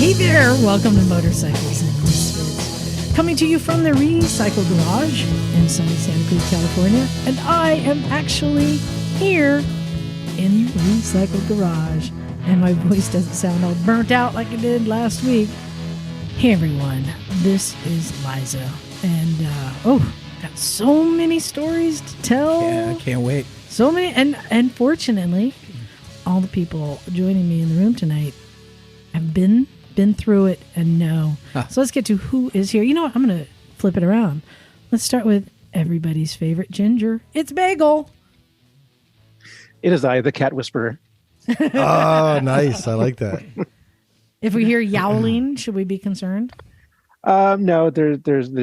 Hey there, welcome to Motorcycles and Misfits. Coming to you from the Recycle Garage in sunny Santa Cruz, California. And I am actually here in the Recycle Garage. And my voice doesn't sound all burnt out like it did last week. Hey everyone, this is Liza. And, got so many stories to tell. Yeah, I can't wait. So many. And fortunately, all the people joining me in the room tonight have been through it and know. So let's get to who is here. You know what? I'm going to flip it around. Let's start with everybody's favorite ginger. It's Bagel. It is I, the cat whisperer. Oh, nice. I like that. If we hear yowling, should we be concerned? No, there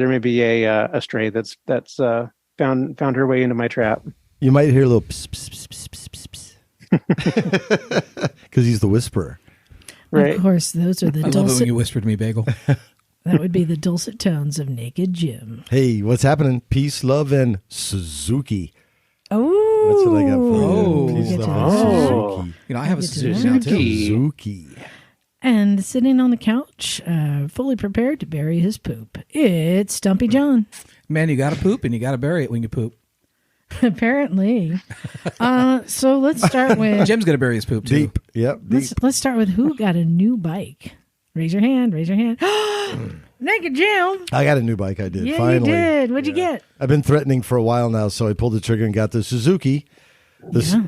may be a stray that's found her way into my trap. You might hear a little pss, pss, pss, pss, pss, pss. Because he's the whisperer. Right. Of course, those are the I love it dulcet. when you whispered to me, Bagel. That would be the dulcet tones of Naked Jim. Hey, what's happening? Peace, love, and Suzuki. Oh, That's what I got for Oh. you. Peace, Get love, to and that. Suzuki. You know, I have a Get to Suzuki now, too. Suzuki. and sitting on the couch, fully prepared to bury his poop. It's Stumpy John. Man, you got to poop and you got to bury it when you poop. Apparently. So let's start with Jim's going to bury his poop, too. Deep. Yep. Deep. let's start with who got a new bike. Raise your hand. Naked Jim. I got a new bike. I did. Yeah, Finally. you did. What'd you get? I've been threatening for a while now, so I pulled the trigger and got the Suzuki.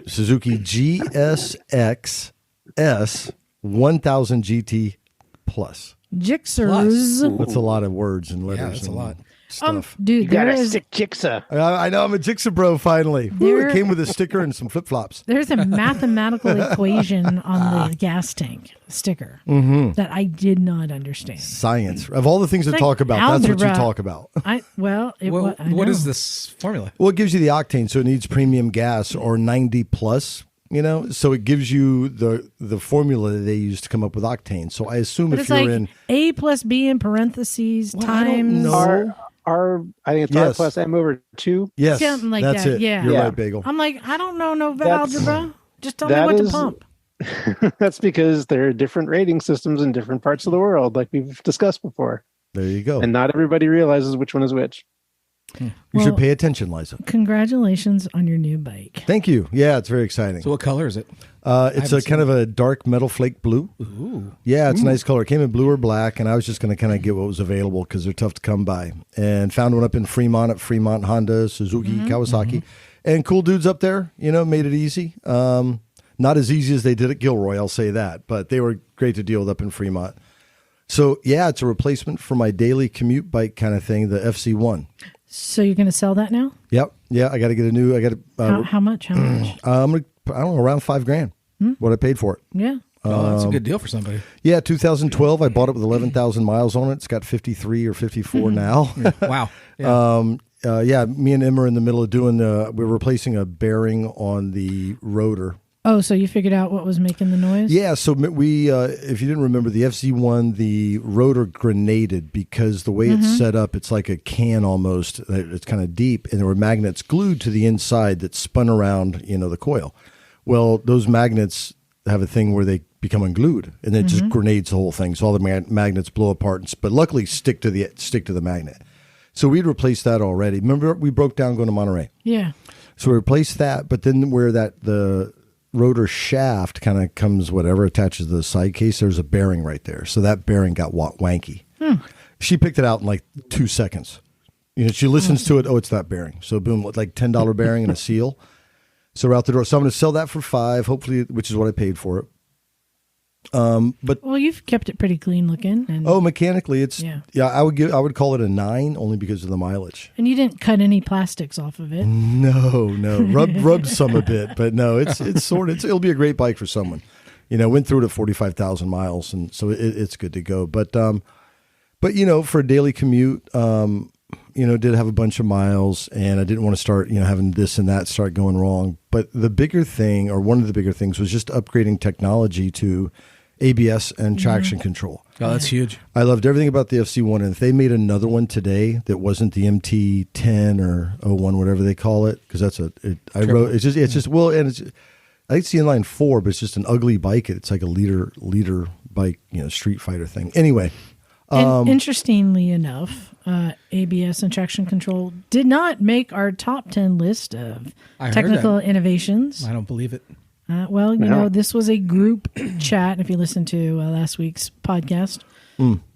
Suzuki GSX S 1000 GT Plus. Jixers. That's a lot of words and letters. Yeah, that's a and lot. Stuff. Dude, You got there a is stick jigsaw. I know, I'm a Jigsaw bro, finally. Woo, There- it came with a sticker and some flip-flops. there's a mathematical equation on the gas tank sticker that I did not understand. Science. Of all the things to Like talk about, that's what you algebra. talk about. What is this formula? Well, it gives you the octane, so it needs premium gas or 90 plus, you know? So it gives you the formula that they use to come up with octane. So I assume But if it's you're like in... A plus B in parentheses I don't times know. I think it's R plus M over 2. Yes, something like that's that. it. Yeah. You're Yeah. right, Bagel. I'm like, I don't know no That's- algebra. Just tell me that what to is- pump. That's because there are different rating systems in different parts of the world, like we've discussed before. There you go. And not everybody realizes which one is which. You Well- should pay attention, Liza. Congratulations on your new bike. Thank you. Yeah, it's very exciting. So what color is it? It's a kind of a dark metal flake blue. Ooh. Yeah, it's a nice color. It came in blue or black, and I was just going to kind of get what was available because they're tough to come by. And found one up in Fremont at Fremont Honda, Suzuki, Kawasaki. And cool dudes up there, you know, made it easy. Not as easy as they did at Gilroy, I'll say that. But they were great to deal with up in Fremont. So, yeah, it's a replacement for my daily commute bike kind of thing, the FC1. So you're going to sell that now? Yep. Yeah, I got to get a new. I got to. How much? How much? I'm gonna. I don't know, around $5,000. What I paid for it. Yeah. Oh, that's a good deal for somebody. Yeah, 2012. I bought it with 11,000 miles on it. It's got 53 or 54 now. Wow. Yeah. Me and Emma are in the middle of doing we're replacing a bearing on the rotor. Oh, so you figured out what was making the noise? Yeah, so we, if you didn't remember, the FC1, the rotor grenaded because the way it's set up, it's like a can almost. It's kind of deep, and there were magnets glued to the inside that spun around, you know, the coil. Well, those magnets have a thing where they become unglued, and then it just grenades the whole thing. So all the magnets blow apart, but luckily stick to the magnet. So we'd replaced that already. Remember, we broke down going to Monterey. Yeah. So we replaced that, but then where the rotor shaft kind of comes, attaches to the side case, there's a bearing right there. So that bearing got wanky. She picked it out in like 2 seconds. You know, she listens to it. Oh, it's that bearing. So boom, like $10 bearing and a seal. So we're out the door. So I'm going to sell that for $5,000, hopefully, which is what I paid for it. But Well, you've kept it pretty clean looking. And, mechanically, it's I would call it a 9 only because of the mileage. and you didn't cut any plastics off of it. No, rubbed some a bit, but no, it's sort of it'll be a great bike for someone. You know, went through it at 45,000 miles, and so it's good to go. But you know, for a daily commute, you know, did have a bunch of miles, and I didn't want to start, you know, having this and that start going wrong. But the bigger thing, or one of the bigger things, was just upgrading technology to ABS and traction control. Oh, that's huge. I loved everything about the FC1, and if they made another one today that wasn't the MT10 or 01, whatever they call it, because that's I wrote it's just well, and it's I think it's the inline 4, but it's just an ugly bike. It's like a liter bike, Street Fighter thing. Anyway. And interestingly enough, ABS and traction control did not make our top 10 list of technical innovations. I don't believe it. This was a group chat, if you listen to last week's podcast.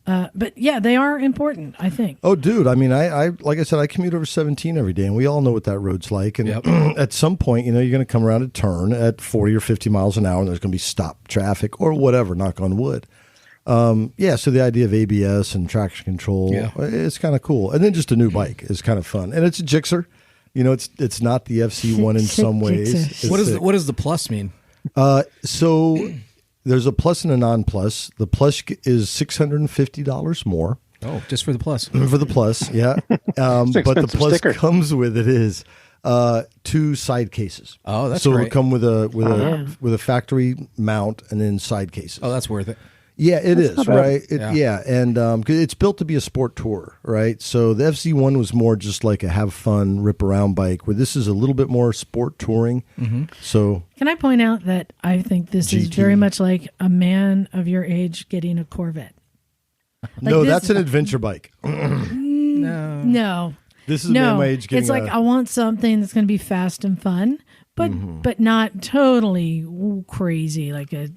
But yeah, they are important, I think. Oh, dude. I mean, I like I said, I commute over 17 every day, and we all know what that road's like. And at some point, you're going to come around a turn at 40 or 50 miles an hour, and there's going to be stop traffic or whatever, knock on wood. So the idea of ABS and traction control, it's kind of cool. And then just a new bike is kind of fun. And it's a Gixxer. It's not the FC1 in some ways. What does the plus mean? So there's a plus and a non-plus. The plus is $650 more. Oh, just for the plus. For the plus, yeah. But the plus comes with is 2 side cases. Oh, that's so great. it'll come with a factory mount and then side cases. Oh, that's worth it. Yeah, it is, right? And 'cause it's built to be a sport tourer, right? So the FC1 was more just like a have fun, rip around bike, where this is a little bit more sport touring. Mm-hmm. So, can I point out that I think this is very much like a man of your age getting a Corvette? That's an adventure bike. No. This is a man my age getting it's like I want something that's going to be fast and fun. But not totally crazy like a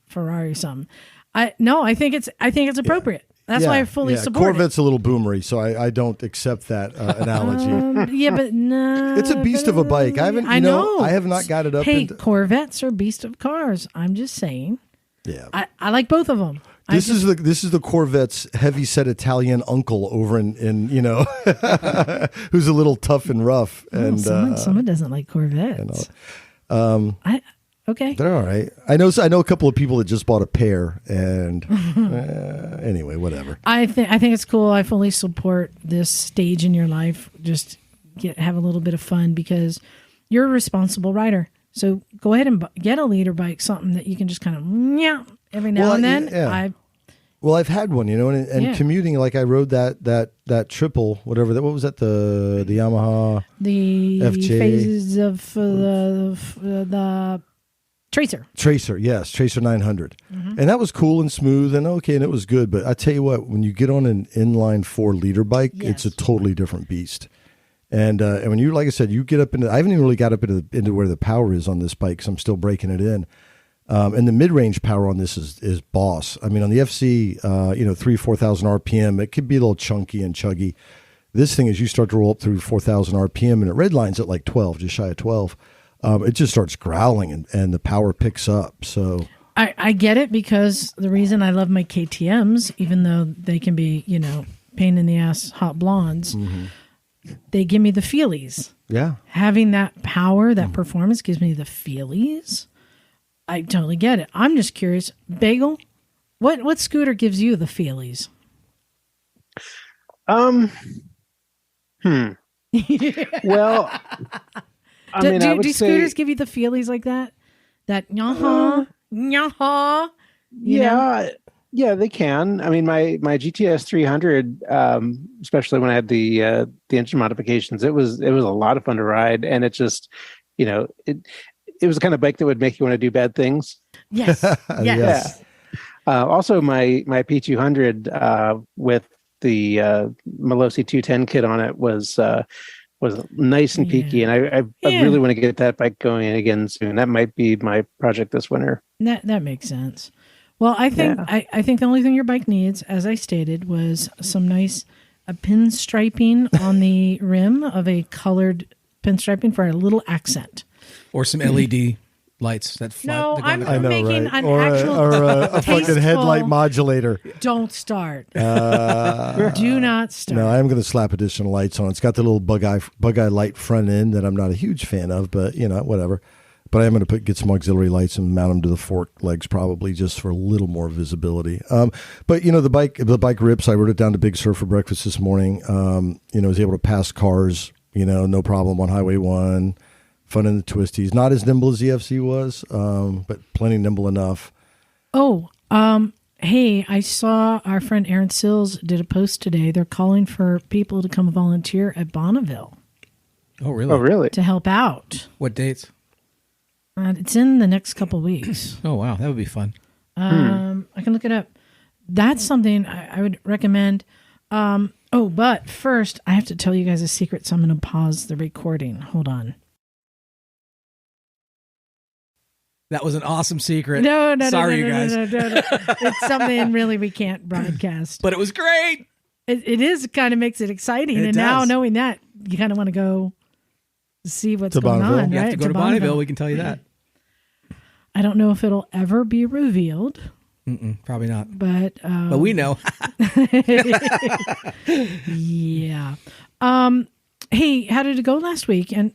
Ferrari or something. I think it's appropriate. That's why I fully support Corvette's a little boomery, so I don't accept that analogy. But no, it's a beast of a bike. I haven't. I have not got it up. Hey, Corvettes are beast of cars. I'm just saying. Yeah, I like both of them. This is the Corvette's heavy-set Italian uncle over in who's a little tough and rough. And someone doesn't like Corvettes. Okay, they're all right. I know a couple of people that just bought a pair, and anyway, whatever. I think it's cool. I fully support this stage in your life. Just have a little bit of fun because you're a responsible rider. So go ahead and get a leader bike, something that you can just kind of every now and then. Yeah. I've had one, and commuting, like I rode that triple, whatever that. What was that? The Yamaha. The FJ. phases of the Tracer. Tracer, yes, Tracer 900, and that was cool and smooth and okay, and it was good. But I tell you what, when you get on an inline 4-liter bike, it's a totally different beast. And when you, like I said, you get up into, I haven't even really got up into where the power is on this bike because I'm still breaking it in. And the mid-range power on this is boss. I mean, on the FC, 4,000 RPM, it could be a little chunky and chuggy. This thing, as you start to roll up through 4,000 RPM, and it redlines at like 12, just shy of 12, it just starts growling and the power picks up. So I get it because the reason I love my KTMs, even though they can be, pain in the ass hot blondes, they give me the feelies. Yeah. Having that power, that performance gives me the feelies. I totally get it. I'm just curious, Bagel, what scooter gives you the feelies? Well, do scooters give you the feelies like that? That Yeah, they can. I mean, my GTS 300, especially when I had the engine modifications, it was a lot of fun to ride, and it just, it was the kind of bike that would make you want to do bad things. Yes. Yes. Yeah. Also, my P200 with the Malossi 210 kit on it was nice and peaky, and I really want to get that bike going again soon. That might be my project this winter. That makes sense. Well, I think I think the only thing your bike needs, as I stated, was some nice pinstriping on the rim of a colored pinstriping for a little accent. Or some LED lights that fly. No, I'm making an or actual a fucking headlight modulator. Don't start. Do not start. No, I am going to slap additional lights on. It's got the little bug eye light front end that I'm not a huge fan of, but whatever. But I am going to get some auxiliary lights and mount them to the fork legs, probably just for a little more visibility. But the bike rips. I rode it down to Big Sur for breakfast this morning. Was able to pass cars, no problem on Highway 1. Fun in the twisties. Not as nimble as the FC was, but plenty nimble enough. Oh, hey, I saw our friend Aaron Sills did a post today. They're calling for people to come volunteer at Bonneville. Oh, really? To help out. What dates? It's in the next couple weeks. Oh, wow. That would be fun. I can look it up. That's something I would recommend. But first, I have to tell you guys a secret, so I'm going to pause the recording. Hold on. That was an awesome secret. No. Sorry, you guys. No. It's something really we can't broadcast. But it was great. It is. It kind of makes it exciting. It and does. now knowing that, you kind of want to go see what's going Bonneville. on. You right? have to go to Bonneville. We can tell you that. I don't know if it'll ever be revealed. Probably not. But we know. Yeah. Hey, how did it go last week? And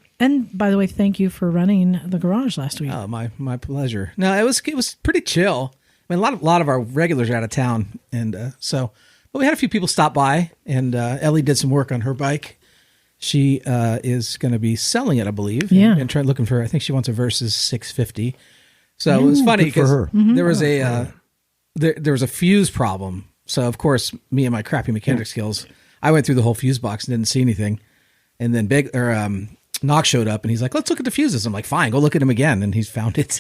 by the way, thank you for running the garage last week. Oh, my pleasure. No, it was pretty chill. I mean, a lot of our regulars are out of town, and but we had a few people stop by, and Ellie did some work on her bike. She is going to be selling it, I believe. Yeah. And looking for. I think she wants a Versus 650. So it was funny because there was there was a fuse problem. So of course, me and my crappy mechanic skills, I went through the whole fuse box and didn't see anything. And then Knox showed up and he's like, "Let's look at the fuses." I'm like, "Fine, go look at them again." And he's found it.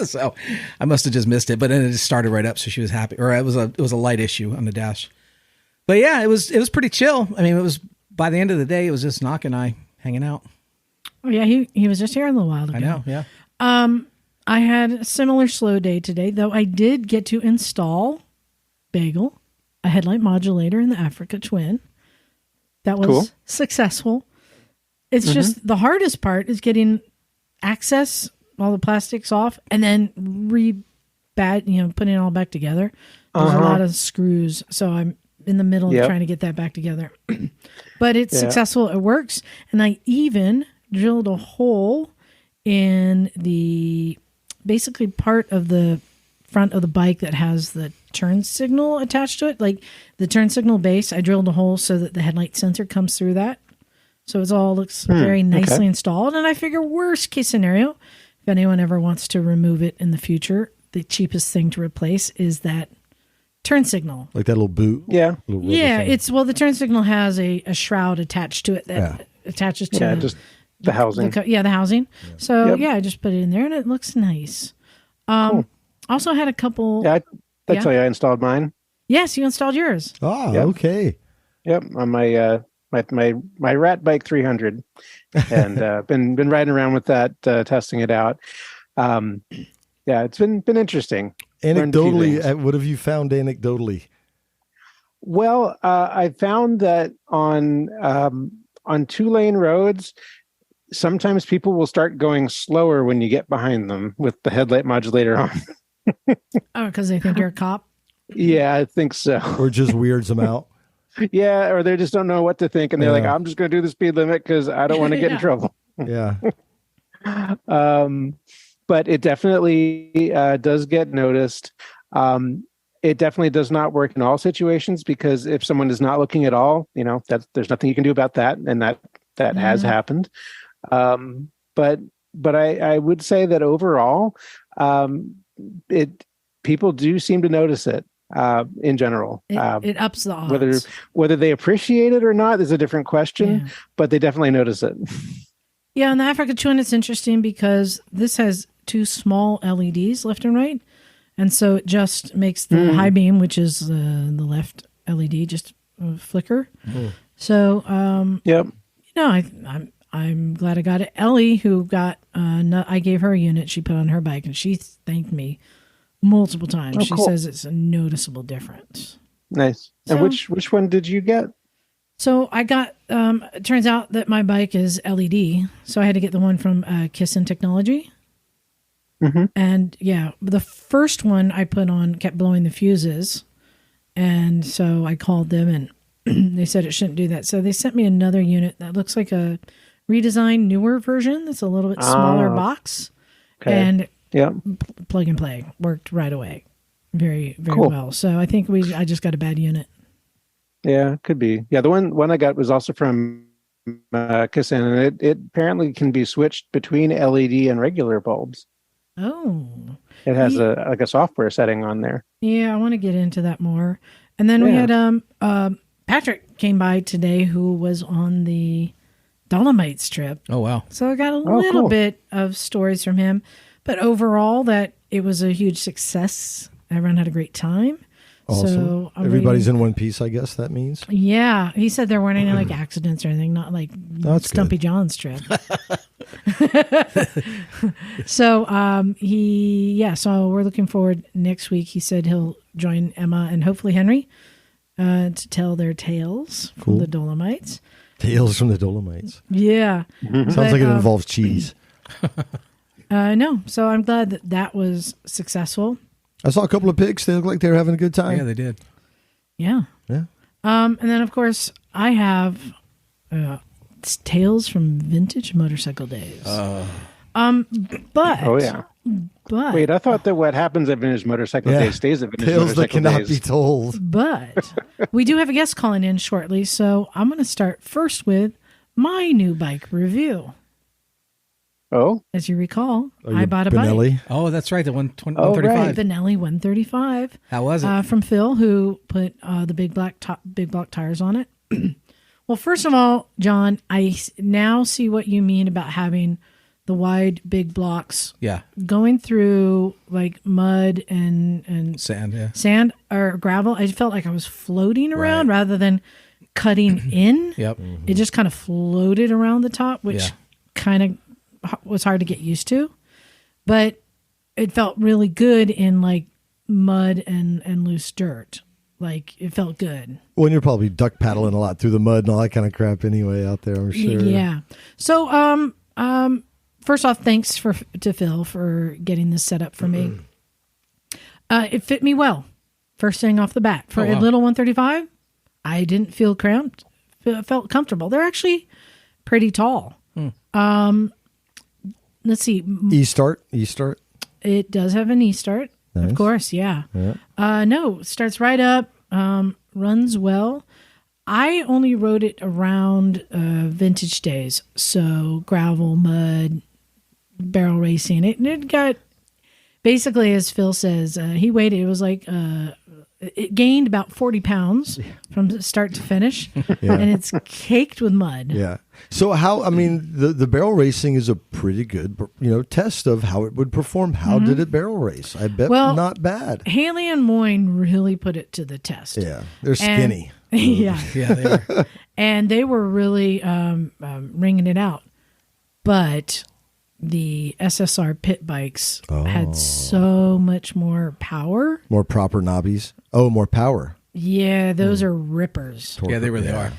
So I must have just missed it. But then it just started right up, so she was happy. Or it was a light issue on the dash. But yeah, it was pretty chill. I mean, it was by the end of the day, it was just Knox and I hanging out. Oh yeah, he was just here a little while ago. I know. Yeah. I had a similar slow day today, though I did get to install Bagel, a headlight modulator in the Africa Twin. That was successful. It's just the hardest part is getting access, all the plastics off, and then putting it all back together. There's a lot of screws, so I'm in the middle of trying to get that back together. But it's successful. It works. And I even drilled a hole in the basically part of the front of the bike that has the turn signal attached to it. Like the turn signal base, I drilled a hole so that the headlight sensor comes through that. So it all looks very nicely installed. And I figure worst case scenario, if anyone ever wants to remove it in the future, the cheapest thing to replace is that turn signal. Like that little boot? Yeah. Yeah, the turn signal has a shroud attached to it that attaches to just the housing. The housing. Yeah. So I just put it in there and it looks nice. Cool. Also had a couple. Yeah, I tell you, I installed mine. Yes, you installed yours. Oh, okay. Yep, on my my rat bike 300, and been riding around with that, testing it out. It's been interesting. Anecdotally, what have you found anecdotally? Well, I found that on 2-lane roads, sometimes people will start going slower when you get behind them with the headlight modulator on. Oh, because they think you're a cop? Yeah, I think so. Or just weirds them out. Yeah, or they just don't know what to think, and they're like, "I'm just going to do the speed limit because I don't want to get in trouble." Yeah. But it definitely does get noticed. It definitely does not work in all situations, because if someone is not looking at all, there's nothing you can do about that, and that has happened. But I would say that overall, people do seem to notice it. In general, it ups the odds. Whether they appreciate it or not is a different question, but they definitely notice it. Yeah, in the Africa Twin, it's interesting because this has two small LEDs left and right, and so it just makes the high beam, which is the left LED, just flicker. So, I'm glad I got it. Ellie, who got, I gave her a unit she put on her bike, and she thanked me multiple times. She says it's a noticeable difference. Nice. And which one did you get? So I got, it turns out that my bike is LED, so I had to get the one from Kissin Technology. And the first one I put on kept blowing the fuses, and so I called them and they said it shouldn't do that. So they sent me another unit that looks like a redesigned, newer version that's a little bit smaller box. And plug and play worked right away, very well. So I think I just got a bad unit. Yeah, could be. Yeah, the one I got was also from Kissin, and it apparently can be switched between LED and regular bulbs. Oh, it has a software setting on there. Yeah, I want to get into that more. And then we had Patrick came by today, who was on the Dolomites trip. Oh wow! So I got a little bit of stories from him. But overall, that it was a huge success Everyone had a great time. Awesome. So everybody's in one piece, I guess that means. Yeah, he said there weren't any like accidents or anything, not like Stumpy John's trip. So so we're looking forward next week. He said he'll join Emma and hopefully Henry to tell their tales from the Dolomites. Tales from the Dolomites. Yeah. Sounds like it involves cheese. No, so I'm glad that was successful. I saw a couple of pigs. They look like they were having a good time. Yeah, they did. Yeah. Yeah. And then, of course, I have tales from vintage motorcycle days. Oh, yeah. But Wait, I thought that what happens at vintage motorcycle days stays at vintage Tales that motorcycle cannot days. be told. But we do have a guest calling in shortly, so I'm going to start first with my new bike review. Oh? As you recall, I bought a Benelli? bike. Oh, that's right. The 135. right. Benelli 135. How was it? From Phil, who put the big block tires on it. Well, first of all, John, I now see what you mean about having the wide, big blocks. Yeah. Going through like mud and Sand, yeah. sand or gravel. I felt like I was floating around rather than cutting in. Yep. It just kind of floated around the top, which Yeah. kind of was hard to get used to. But it felt really good in like mud and loose dirt. Like it felt good. Well, and you're probably duck paddling a lot through the mud and all that kind of crap anyway out there, I'm sure. Yeah. So, first off, thanks to Phil for getting this set up for me. It fit me well. First thing off the bat. For a little 135, I didn't feel cramped. Felt comfortable. They're actually pretty tall. Let's see. E-start? It does have an E-start. Nice. Of course, yeah. No, starts right up, runs well. I only rode it around vintage days. So gravel, mud, barrel racing. It got, basically, as Phil says, he weighed it was like, it gained about 40 pounds from start to finish. And it's caked with mud. Yeah. So the barrel racing is a pretty good, test of how it would perform. How did it barrel race? I bet not bad. Haley and Moyne really put it to the test. Yeah. They're skinny. Yeah. Yeah, they were. And they were really ringing it out. But the SSR pit bikes had so much more power. More proper knobbies. Oh, more power. Yeah, those are rippers. Yeah, they really are.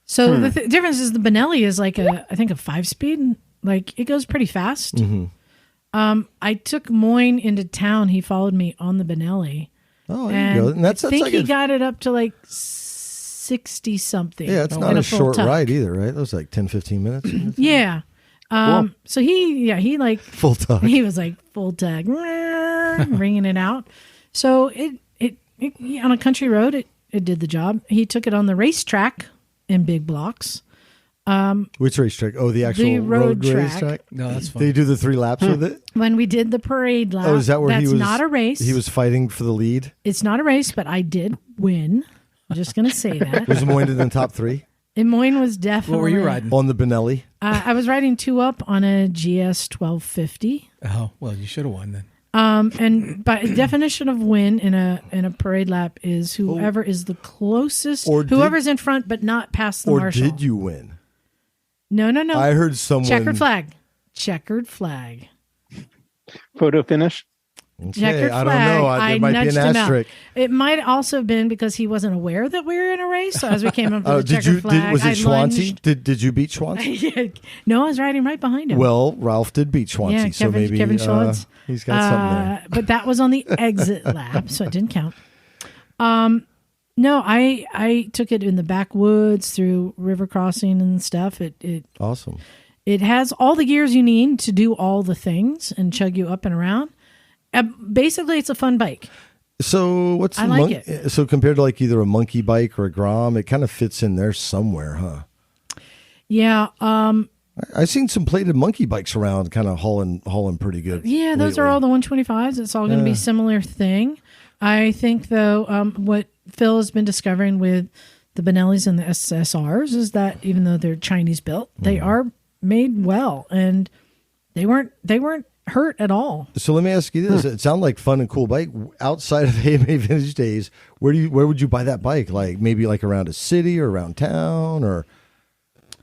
So the difference is the Benelli is like I think a 5-speed. Like it goes pretty fast. I took Moyne into town. He followed me on the Benelli. Oh, there you go. And I think he got it up to like 60 something. Yeah, it's not a short ride either, right? That was like 10, 15 minutes. Yeah. So he like full tug. He was like full tug, ringing it out. So it on a country road, it did the job. He took it on the racetrack in big blocks. Which racetrack? Oh, the actual road racetrack? No, that's fun. Did he do the 3 laps with it? When we did the parade lap. Oh, is that where he was? That's not a race. He was fighting for the lead? It's not a race, but I did win. I'm just going to say that. Was Moyne in the top 3? And Moyne was definitely. What were you riding? On the Benelli? I was riding 2-up on a GS 1250. Oh, well, you should have won then. And by definition of win in a parade lap is whoever is the closest, whoever's in front but not past the marshal. Or did you win? No. I heard someone. Checkered flag. Photo finish? Okay, Checkered flag. I don't know. There might be an asterisk. It might also have been because he wasn't aware that we were in a race. So as we came up to the checkered flag, was it Schwancy? Did you beat Schwancy? No, I was riding right behind him. Well, Ralph did beat Schwancy, yeah, so maybe Kevin Schwantz. He's got something there. But that was on the exit lap, so it didn't count. No, I took it in the backwoods through river crossing and stuff. It awesome. It has all the gears you need to do all the things and chug you up and around. Basically, it's a fun bike. So what's I like it. So compared to like either a monkey bike or a Grom, it kind of fits in there somewhere, huh? Yeah. I've seen some plated monkey bikes around, kind of hauling pretty good. Yeah, those are all the 125s. It's all going to be similar thing. I think though, what Phil has been discovering with the Benellis and the SSRs is that even though they're Chinese built, they are made well, and they weren't hurt at all. So let me ask you this: it sounded like fun and cool bike. Outside of AMA Vintage Days, where would you buy that bike? Like maybe like around a city or around town or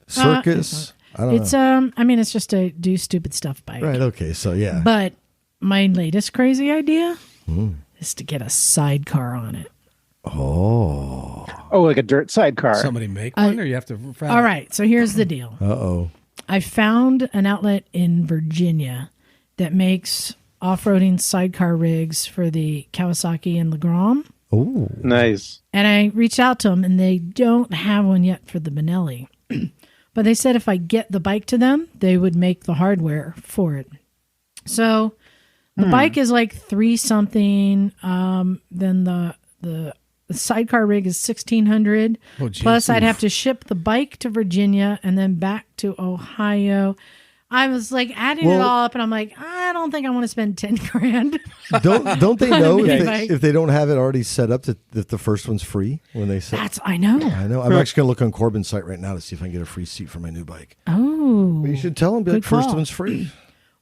circus? I don't know. I mean, it's just a do stupid stuff bike. Right. Okay. So yeah. But my latest crazy idea is to get a sidecar on it. Oh, like a dirt sidecar. Somebody make one, or you have to. All right. So here's the deal. Uh-oh. I found an outlet in Virginia that makes off-roading sidecar rigs for the Kawasaki and Legram. Oh, nice. And I reached out to them, and they don't have one yet for the Benelli. But they said if I get the bike to them, they would make the hardware for it. So the bike is like $3-something. Then the sidecar rig is $1,600. Oh, geez. Plus, I'd have to ship the bike to Virginia and then back to Ohio. I was like adding it all up, and I'm like, I don't think I want to spend $10,000. Don't they know bike. if they don't have it already set up that the first one's free when they say? I know. I'm actually gonna look on Corbin's site right now to see if I can get a free seat for my new bike. Oh, But you should tell them that good first call. one's free.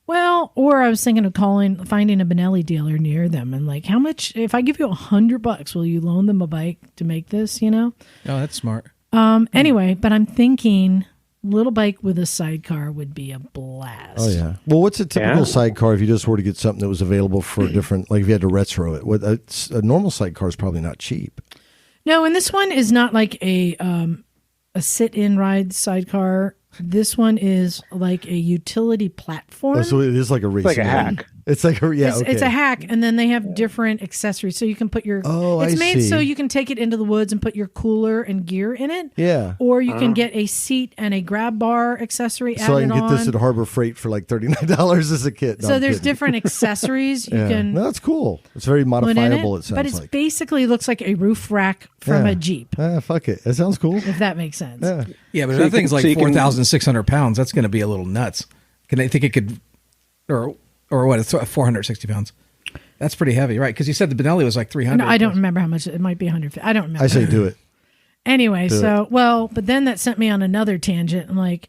Well, or I was thinking of finding a Benelli dealer near them, and like, how much? If I give you $100, will you loan them a bike to make this? You know? Oh, that's smart. Anyway, but I'm thinking little bike with a sidecar would be a blast. Oh yeah. Well, what's a typical sidecar if you just were to get something that was available for different? Like if you had to retro it, a normal sidecar is probably not cheap. No, and this one is not like a sit-in ride sidecar. This one is like a utility platform. Oh, so it is like a race. Like a hack. It's like it's a hack, and then they have different accessories, so you can put your. Oh, it's I made see. so you can take it into the woods and put your cooler and gear in it. Yeah. Or you can get a seat and a grab bar accessory So I added can get on. this at Harbor Freight for like $39 as a kit. No, So I'm there's kidding. different accessories you Yeah. can. No, that's cool. It's very put in modifiable. it, It sounds but it's like. basically looks like a roof rack from Yeah. a Jeep, Fuck it. That sounds cool. if that makes sense. Yeah. Yeah, but So that you thing's can- like so you can- 4,600 pounds. That's going to be a little nuts. Can I think it could, or what? It's 460 pounds. That's pretty heavy, right? Because you said the Benelli was like 300. No, I don't remember how much. It might be 150. I don't remember. I say do it. Anyway, Do but then that sent me on another tangent. I'm like,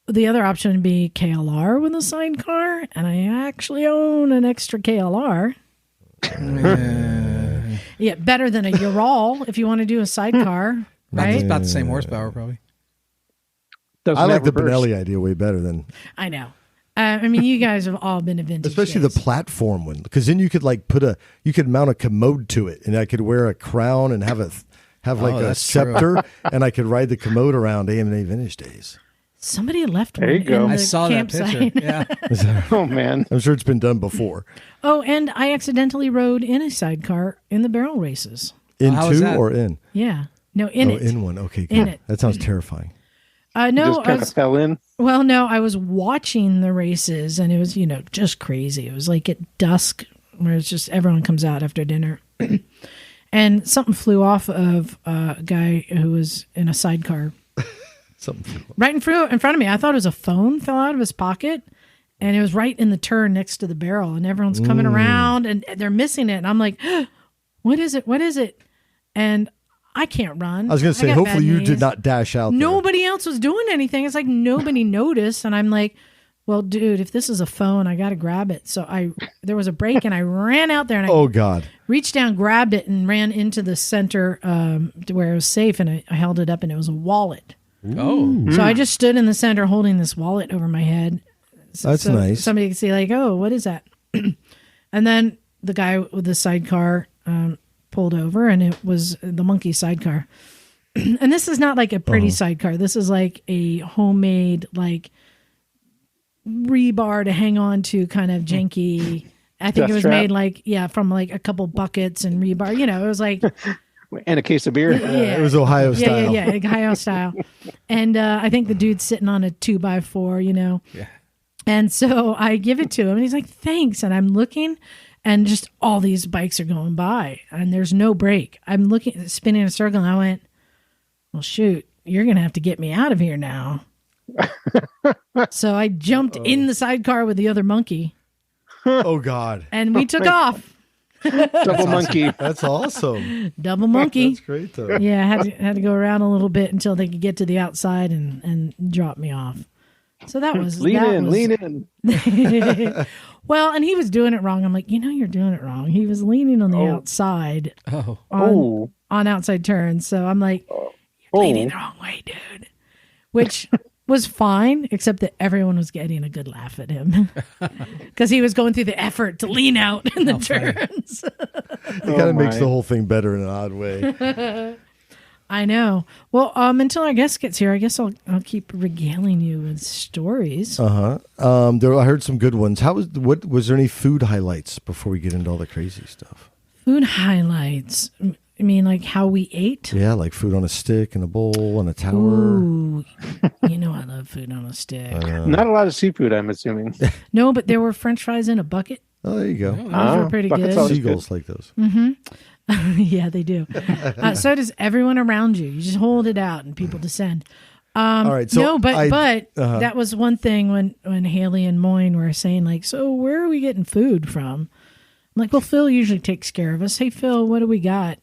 the other option would be KLR with a sidecar, and I actually own an extra KLR. Yeah, better than a Ural if you want to do a sidecar, right? About the same horsepower, probably. Doesn't I like have the reverse. Benelli idea way better than, I know. I mean, you guys have all been to vintage especially days. the platform one, because then you could like you could mount a commode to it, and I could wear a crown and have like a that's true. scepter, and I could ride the commode around AMA Vintage Days. Somebody left There one you go. in the I saw that campsite. picture. Yeah. Oh man. I'm sure it's been done before. Oh, and I accidentally rode in a sidecar in the barrel races. how was Into that? or in? Yeah. No, in it. In one. Okay, good. In it. That sounds terrifying. No, Just kind of fell in. Well, no, I was watching the races, and it was, just crazy. It was like at dusk, where it's just everyone comes out after dinner. And something flew off of a guy who was in a sidecar Something. right in front of me. I thought it was a phone fell out of his pocket, and it was right in the turn next to the barrel, and everyone's coming around, and they're missing it. And I'm like, what is it? What is it? And I can't run. I was going to say, got hopefully bad you knees. did not dash out there. Nobody else was doing anything. It's like nobody noticed. And I'm like, well, dude, if this is a phone, I got to grab it. So there was a break, and I ran out there, and I Oh, God. reached down, grabbed it, and ran into the center to where it was safe. And I held it up, and it was a wallet. Oh. So I just stood in the center holding this wallet over my head. That's nice. Somebody could see like, oh, what is that? And then the guy with the sidecar pulled over, and it was the monkey sidecar. And this is not like a pretty sidecar. This is like a homemade, like rebar to hang on to, kind of janky. I think Death it was trap. made like, from like a couple buckets and rebar. It was like, And a case of beer. yeah. It was Ohio style. Yeah, Ohio style. And I think the dude's sitting on a 2x4, Yeah. And so I give it to him, and he's like, thanks. And I'm looking, and just all these bikes are going by, and there's no break. I'm looking, spinning in a circle, and I went, well, shoot, you're going to have to get me out of here now. So I jumped in the sidecar with the other monkey, Oh, God. and we took off. Double monkey. That's awesome. Double monkey. That's great, though. Yeah, I had to go around a little bit until they could get to the outside and drop me off. So that was lean in. Well, and he was doing it wrong. I'm like, you're doing it wrong. He was leaning on the outside on outside turns. So I'm like, you're leaning the wrong way, dude. Which was fine, except that everyone was getting a good laugh at him because he was going through the effort to lean out in the turns. It kind of makes the whole thing better in an odd way. I know. Well, until our guest gets here, I guess I'll keep regaling you with stories. I heard some good ones. Was there any food highlights before we get into all the crazy stuff? Food highlights. I mean, like how we ate? Yeah, like food on a stick and a bowl and a tower. Ooh, I love food on a stick. Not a lot of seafood, I'm assuming. No, but there were French fries in a bucket. Oh, there you go. Those were pretty good. Seagulls like those. Mm-hmm. Yeah, they do. So does everyone around you. You just hold it out and people descend. All right. So that was one thing when Haley and Moyne were saying, like, so where are we getting food from? I'm like, well, Phil usually takes care of us. Hey, Phil, what do we got?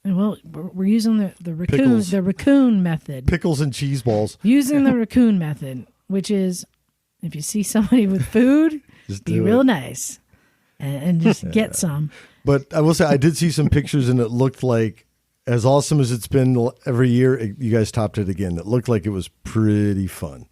And, well, we're using the raccoon method. Pickles and cheese balls. Using the raccoon method, which is if you see somebody with food, just be real nice and just get some. But I will say, I did see some pictures, and it looked like, as awesome as it's been every year, you guys topped it again. It looked like it was pretty fun.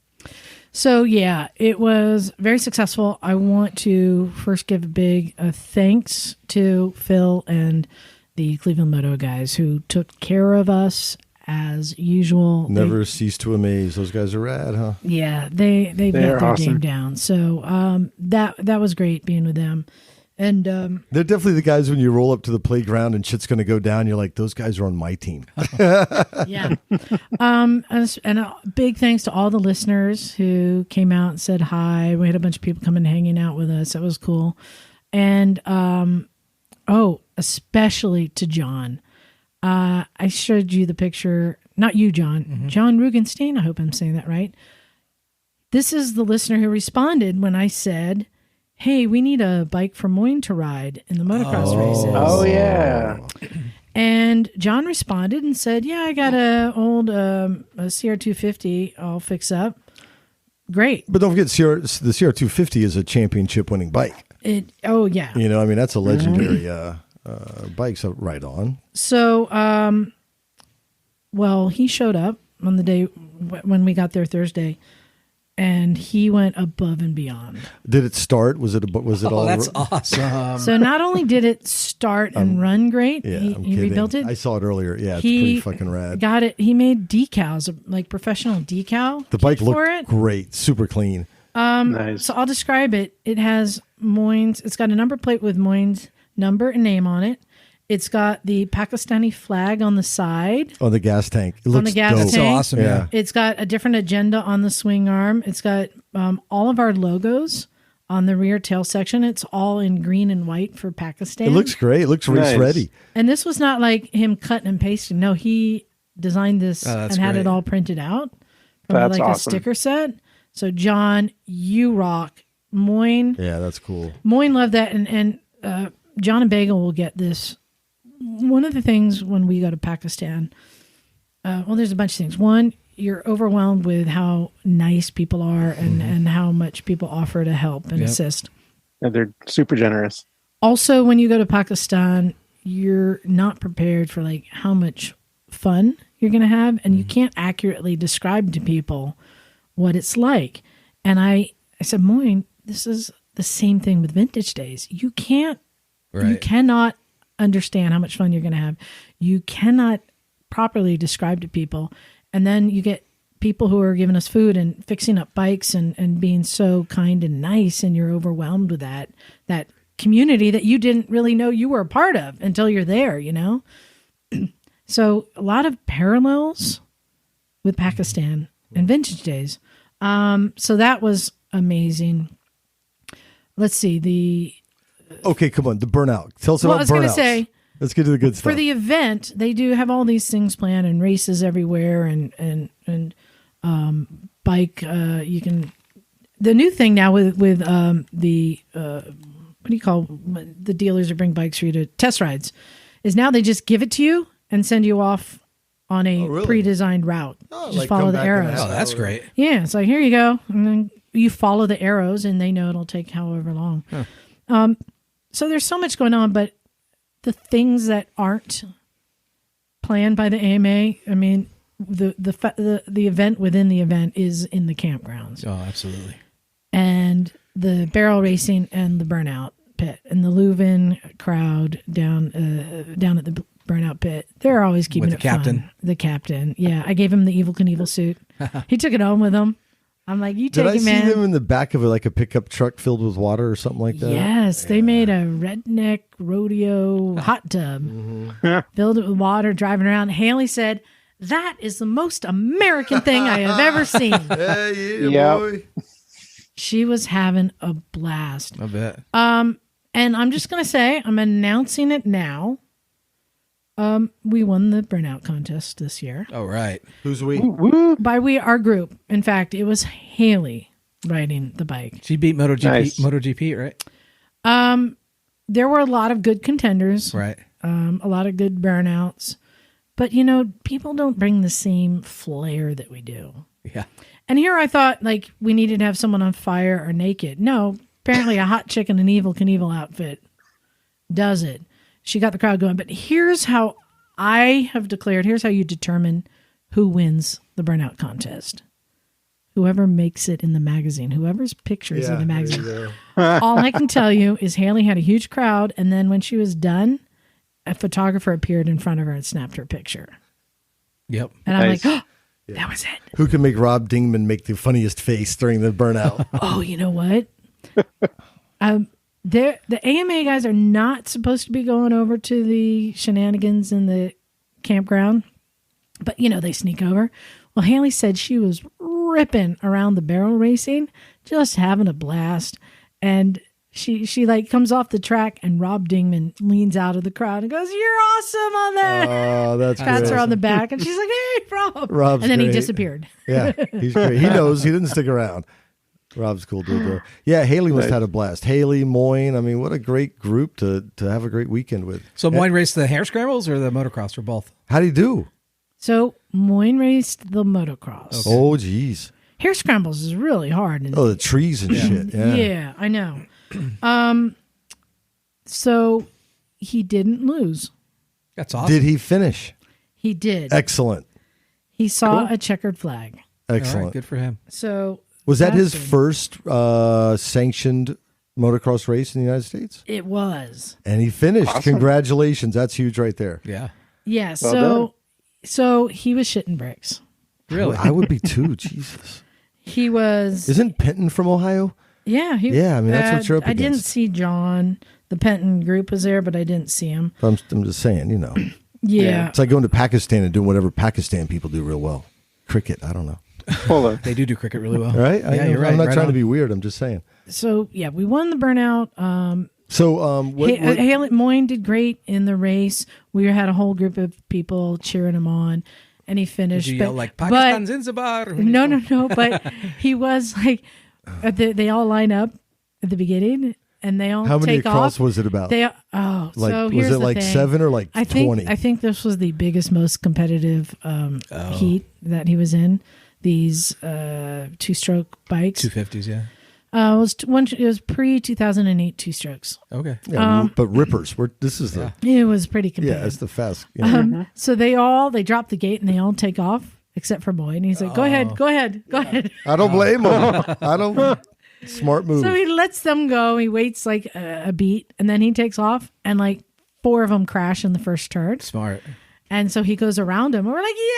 So, yeah, it was very successful. I want to first give a big thanks to Phil and the Cleveland Moto guys who took care of us as usual. Never cease to amaze. Those guys are rad, huh? Yeah, they've got their awesome game down. So that was great being with them. And they're definitely the guys when you roll up to the playground and shit's going to go down. You're like, those guys are on my team. Yeah. And a big thanks to all the listeners who came out and said hi. We had a bunch of people coming and hanging out with us. That was cool. And especially to John. I showed you the picture. Not you, John. Mm-hmm. John Rugenstein. I hope I'm saying that right. This is the listener who responded when I said, hey, we need a bike for Moyne to ride in the motocross races. Oh, yeah. And John responded and said, yeah, I got a old a CR250 I'll fix up. Great. But don't forget, the CR250 is a championship-winning bike. Oh, yeah. That's a legendary bike, so right on. So, he showed up on the day when we got there Thursday. And he went above and beyond. Did it start? Was it all? That's awesome. So not only did it start and run great, yeah, he rebuilt it. I saw it earlier. Yeah, it's pretty fucking rad. Got it. He made decals, like professional decal. The bike looked great, super clean. Nice. So I'll describe it. It has Moyne's. It's got a number plate with Moyne's number and name on it. It's got the Pakistani flag on the side. On the gas tank. It looks on the gas dope. tank. That's so awesome, yeah. It's got a different agenda on the swing arm. It's got all of our logos on the rear tail section. It's all in green and white for Pakistan. It looks great. It looks race ready. And this was not like him cutting and pasting. No, he designed this and had it all printed out from That's like awesome. a sticker set. So John, you rock. Moyne. Yeah, that's cool. Moyne loved that. And John and Bagel will get this. One of the things when we go to Pakistan, there's a bunch of things. One, you're overwhelmed with how nice people are and how much people offer to help and assist. And they're super generous. Also, when you go to Pakistan, you're not prepared for like how much fun you're going to have, and you can't accurately describe to people what it's like. And I said, Moyne, this is the same thing with Vintage Days. You cannot understand how much fun you're going to have. You cannot properly describe to people. And then you get people who are giving us food and fixing up bikes and being so kind and nice, and you're overwhelmed with that community that you didn't really know you were a part of until you're there, So a lot of parallels with Pakistan and Vintage Days. So that was amazing. Let's see, Okay, come on. The burnout. Tell us about burnouts. I was going to say, let's get to the good stuff. For the event, they do have all these things planned and races everywhere and bike. You can. The new thing now with the what do you call the dealers that bring bikes for you to test rides is now they just give it to you and send you off on a really? pre-designed route. Just like follow come the back and arrows. Oh, that's great. Yeah, it's like, here you go. And then you follow the arrows, and they know it'll take however long. Huh. So there's so much going on, but the things that aren't planned by the AMA, I mean, the event within the event is in the campgrounds. Oh, absolutely. And the barrel racing and the burnout pit and the Leuven crowd down at the burnout pit. They're always keeping With the captain. fun. The captain. Yeah. I gave him the Evel Knievel suit. He took it home with him. I'm like, you take Did I it, man. see them in the back of a pickup truck filled with water or something like that? Yes, they made a redneck rodeo hot tub, filled it with water, driving around. Haley said, "That is the most American thing I have ever seen." Yep. Boy. She was having a blast. I bet. And I'm just gonna say, I'm announcing it now. We won the burnout contest this year. Oh, right. Who's we? By we, our group. In fact, it was Haley riding the bike. She beat MotoGP, Nice. MotoGP, right? There were a lot of good contenders. Right. A lot of good burnouts. But, people don't bring the same flair that we do. Yeah. And here I thought, we needed to have someone on fire or naked. No, apparently a hot chick in an Evel Knievel outfit does it. She got the crowd going. But here's how I have declared, here's how you determine who wins the burnout contest. Whoever makes it in the magazine, whoever's picture is in the magazine. All I can tell you is Haley had a huge crowd, and then when she was done, a photographer appeared in front of her and snapped her picture. Yep. And I'm Nice. like, that was it. Who can make Rob Dingman make the funniest face during the burnout? Oh, you know what? The AMA guys are not supposed to be going over to the shenanigans in the campground, but they sneak over. Well, Haley said she was ripping around the barrel racing, just having a blast, and she comes off the track, and Rob Dingman leans out of the crowd and goes, "You're awesome on that." Oh, that's Pats great. her on the back, and she's like, "Hey, Rob!" Rob's and then he great. disappeared. Yeah, he's great. He knows. He didn't stick around. Rob's cool dude though. Yeah, Haley must have had a blast. Haley, Moyne. I mean, what a great group to have a great weekend with. So Moyne raced the hare scrambles or the motocross or both? How'd he do? So Moyne raced the motocross. Oh, geez. Hair scrambles is really hard. And Oh, the trees and shit. yeah, I know. So he didn't lose. That's awesome. Did he finish? He did. Excellent. He saw a checkered flag. All Excellent. right, good for him. So Was that his that's good. first sanctioned motocross race in the United States? It was. And he finished. Awesome. Congratulations. That's huge right there. Yeah. Yeah. Well So he was shitting bricks. Really? I would be too. Jesus. He was. Isn't Penton from Ohio? Yeah. Yeah, I mean, that's what you're up I didn't against. see John. The Penton group was there, but I didn't see him. I'm just saying, Yeah. It's like going to Pakistan and doing whatever Pakistan people do real well. Cricket, I don't know. Hold on. They do cricket really well. Right? Yeah, you're right. I'm not right trying on. to be weird. I'm just saying. So yeah, we won the burnout. Haley Moyne did great in the race. We had a whole group of people cheering him on, and he finished. Did you yell like but- Pakistan Zanzibar? No. But he was like, they all line up at the beginning, and they all How many take across off. was it about? So was here's it the like thing. 7 or like I think 20? I think this was the biggest, most competitive heat that he was in. These two-stroke bikes. 250s, yeah. It was pre 2008 two strokes. Okay. Yeah, but rippers. This is the It was pretty competitive. it's the fast. So they drop the gate and they all take off except for Boyd. And he's like, go ahead. I don't blame him. I don't. Smart move. So he lets them go. He waits like a beat and then he takes off and like 4 of them crash in the first turn. Smart. And so he goes around him. And we're like, he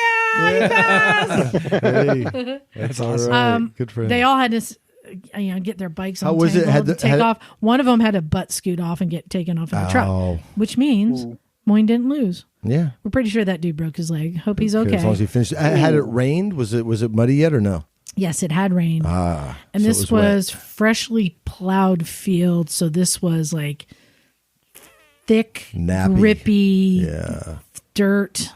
passed. Hey, that's all right. Good for him. They all had to get their bikes on How was it? take off. One of them had to butt scoot off and get taken off in the truck, which means Moyne didn't lose. Yeah. We're pretty sure that dude broke his leg. Hope he's okay. As long as he finished. Had it rained? Was it muddy yet or no? Yes, it had rain. And And so this it was freshly plowed field, so this was like thick, Nappy. grippy dirt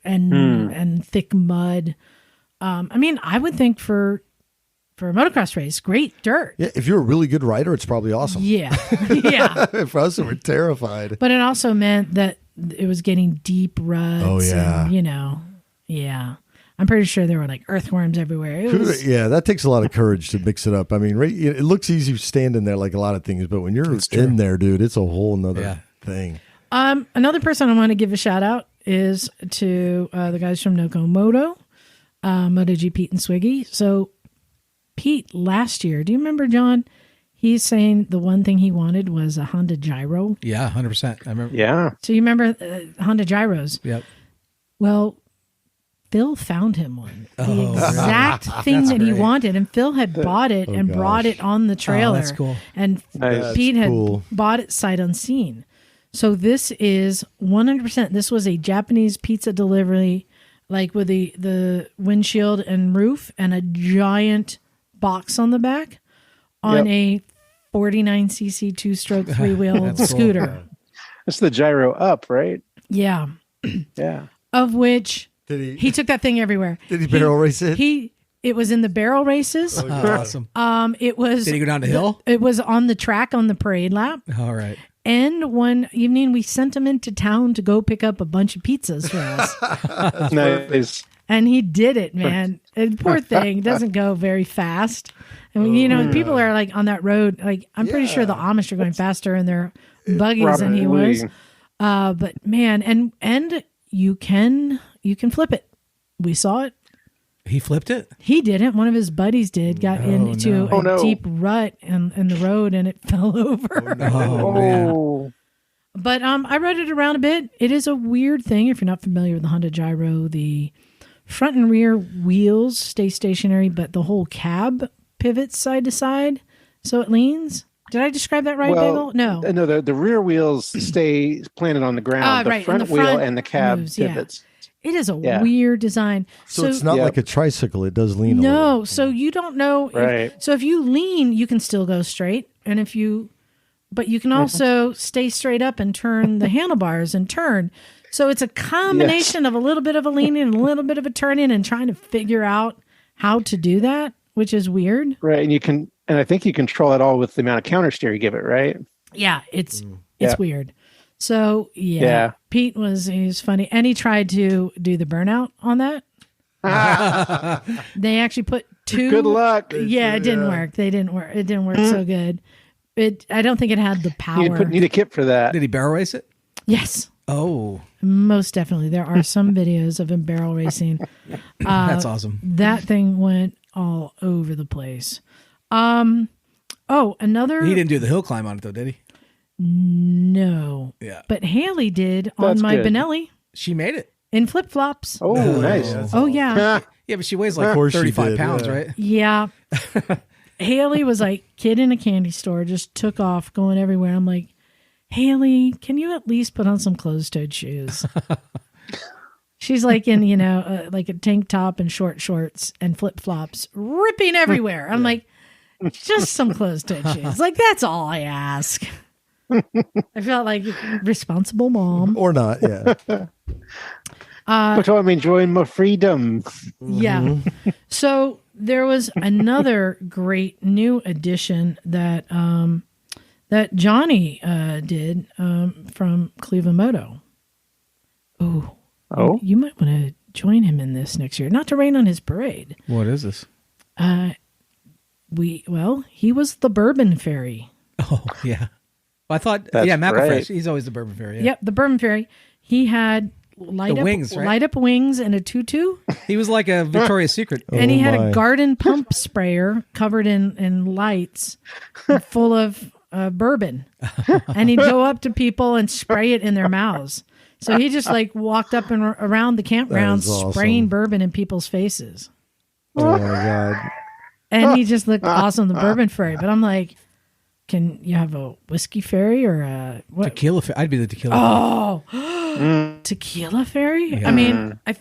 and thick mud. I mean, I would think for a motocross race, great dirt. Yeah, if you're a really good rider, it's probably awesome. Yeah, yeah. For us, we're terrified. But it also meant that it was getting deep ruts. Oh, yeah. And, Yeah. I'm pretty sure there were like earthworms everywhere. Yeah, that takes a lot of courage to mix it up. I mean, it looks easy standing there like a lot of things, but when you're in there, dude, it's a whole nother thing. Another person I want to give a shout out is to the guys from Moto, MotoG Pete and Swiggy. So Pete last year, do you remember, John? He's saying the one thing he wanted was a Honda Gyro. Yeah, 100%. I remember. Yeah. So you remember Honda Gyros? Yep. Well, Phil found him one. The exact thing that he wanted. And Phil had bought it and brought it on the trailer. Oh, that's cool. And Pete had bought it sight unseen. So this is 100%. This was a Japanese pizza delivery, like with the windshield and roof and a giant box on the back on a 49cc two-stroke three-wheel scooter. Cool. That's the gyro up, right? Yeah. Yeah. Of which he took that thing everywhere. Did he barrel race it? It was in the barrel races. Oh, awesome. It was. Did he go down the hill? It was on the track on the parade lap. All right. And one evening we sent him into town to go pick up a bunch of pizzas for us. Nice. And he did it, man. And poor thing doesn't go very fast. And people are like on that road. Like I'm pretty sure the Amish are going faster in their buggies than he was. But man, and you can flip it. We saw it. He flipped it? He didn't. One of his buddies did. Got into a deep rut in the road and it fell over. Man. But I rode it around a bit. It is a weird thing if you're not familiar with the Honda Gyro. The front and rear wheels stay stationary, but the whole cab pivots side to side, so it leans. Did I describe that right, Bagel? No. No, the rear wheels stay planted on the ground. The front wheel and the cab moves, pivots. It is a weird design. So it's not like a tricycle. It does lean a little. No, so you don't know. Right. So if you lean, you can still go straight. But you can also stay straight up and turn the handlebars and turn. So it's a combination of a little bit of a leaning and a little bit of a turning and trying to figure out how to do that, which is weird. Right. And I think you control it all with the amount of counter steer you give it, right? Yeah, it's weird. So Pete he's funny, and he tried to do the burnout on that. They actually put two. Good luck. Yeah, it didn't work. It didn't work so good. I don't think it had the power. You need a kit for that. Did he barrel race it? Yes. Oh, most definitely. There are some videos of him barrel racing. That's awesome. That thing went all over the place. Another. He didn't do the hill climb on it though, did he? No. Yeah. But Haley did on my good. Benelli She made it. in flip flops. Oh, nice. Oh yeah. Yeah, but she weighs like 35 pounds, right? Yeah. Haley was like kid in a candy store, just took off going everywhere. I'm like, Haley, can you at least put on some closed-toed shoes? She's like in, like a tank top and short shorts and flip-flops, ripping everywhere. I'm like, just some closed-toed shoes. Like, that's all I ask. I felt like responsible mom. Or not, yeah. But I'm enjoying my freedom. Yeah. So there was another great new addition that that Johnny did from Cleveland Moto. Oh, you might want to join him in this next year. Not to rain on his parade. What is this? He was the Bourbon Fairy. Oh, yeah. Well, I thought, That's McElfresh. right. He's always the Bourbon Fairy. Yeah. Yep, the Bourbon Fairy. He had light up wings and a tutu. He was like a Victoria's Secret. And he had a garden pump sprayer covered in lights full of bourbon. And he'd go up to people and spray it in their mouths. So he just like walked up and around the campground spraying bourbon in people's faces. Oh my God. And he just looked awesome, the Bourbon Fairy. But I'm like, can you have a whiskey fairy or a what? Tequila fairy. I'd be the tequila fairy. Tequila fairy? Yeah. I mean, I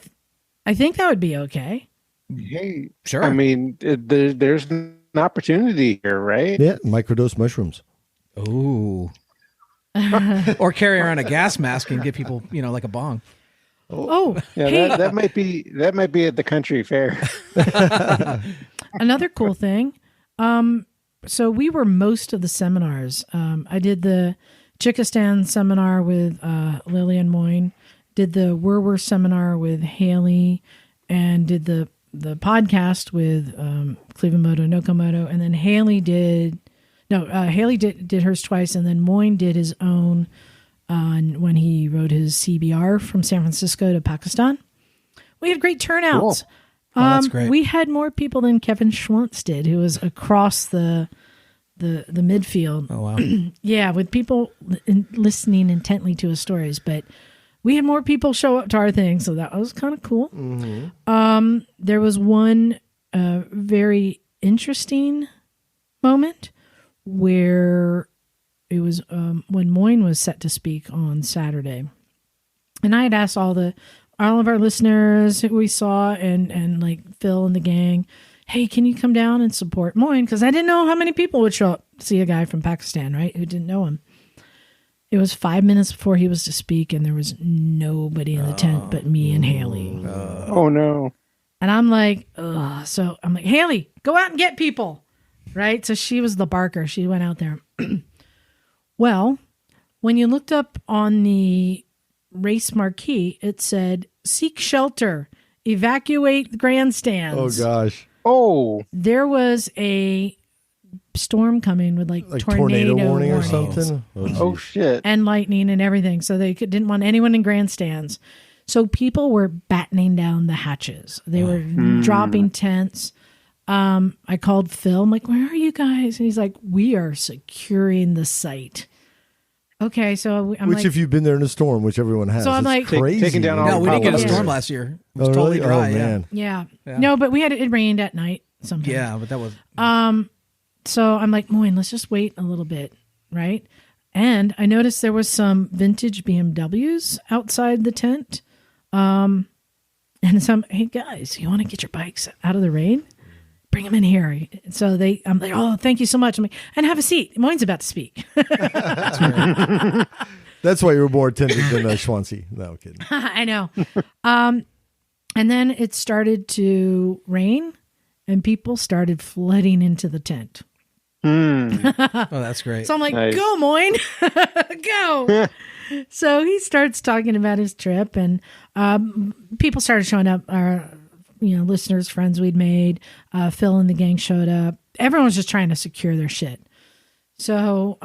think that would be okay. Hey, sure. I mean, there's an opportunity here, right? Yeah, microdose mushrooms. Ooh. Or carry around a gas mask and get people, like a bong. Oh, yeah, hey. that might be at the country fair. Another cool thing. So we were most of the seminars. I did the Chickistan seminar with Lillian Moyne did the Were seminar with Haley and did the podcast with Cleveland Moto, Nokomoto, and then Haley did hers twice, and then Moyne did his own when he rode his CBR from San Francisco to Pakistan. We had great turnouts. Cool. That's great. We had more people than Kevin Schwantz did, who was across the midfield. Oh, wow. Yeah, with people listening intently to his stories. But we had more people show up to our thing, so that was kind of cool. Mm-hmm. There was one very interesting moment where it was when Moyne was set to speak on Saturday. And I had asked all of our listeners who we saw and like Phil and the gang, hey, can you come down and support Moyne? Because I didn't know how many people would show up to see a guy from Pakistan, right, who didn't know him. It was 5 minutes before he was to speak, and there was nobody in the tent but me and Haley. Oh, no. And I'm like, ugh. So I'm like, Haley, go out and get people, right? So she was the barker. She went out there. Well, when you looked up on the race marquee, it said, seek shelter, evacuate the grandstands. Oh, gosh. Oh. There was a storm coming with like tornado warning or warnings. something. Oh, shit. And lightning and everything. So they didn't want anyone in grandstands. So people were battening down the hatches. They were dropping tents. I called Phil. I'm like, where are you guys? And he's like, we are securing the site. Okay, so I'm which, if you've been there in a storm, which everyone has, so I'm like, crazy. Taking down all No, we didn't get a Yeah. storm last year. It was Oh, totally really? dry. Oh, man. yeah. Yeah. No, but it rained at night sometimes. Yeah, but that was. So I'm like, Moyne, let's just wait a little bit, right? And I noticed there was some vintage BMWs outside the tent. And hey guys, you want to get your bikes out of the rain? Bring them in here. So I'm like, oh, thank you so much. I'm like, and have a seat. Moyne's about to speak. That's right. That's why you were more attentive than Schwancy. No kidding. I know. And then it started to rain, and people started flooding into the tent. Oh, that's great. So I'm like, Nice. go, Moyne, go. So he starts talking about his trip, and people started showing up. Our, listeners, friends we'd made. Phil and the gang showed up. Everyone was just trying to secure their shit. So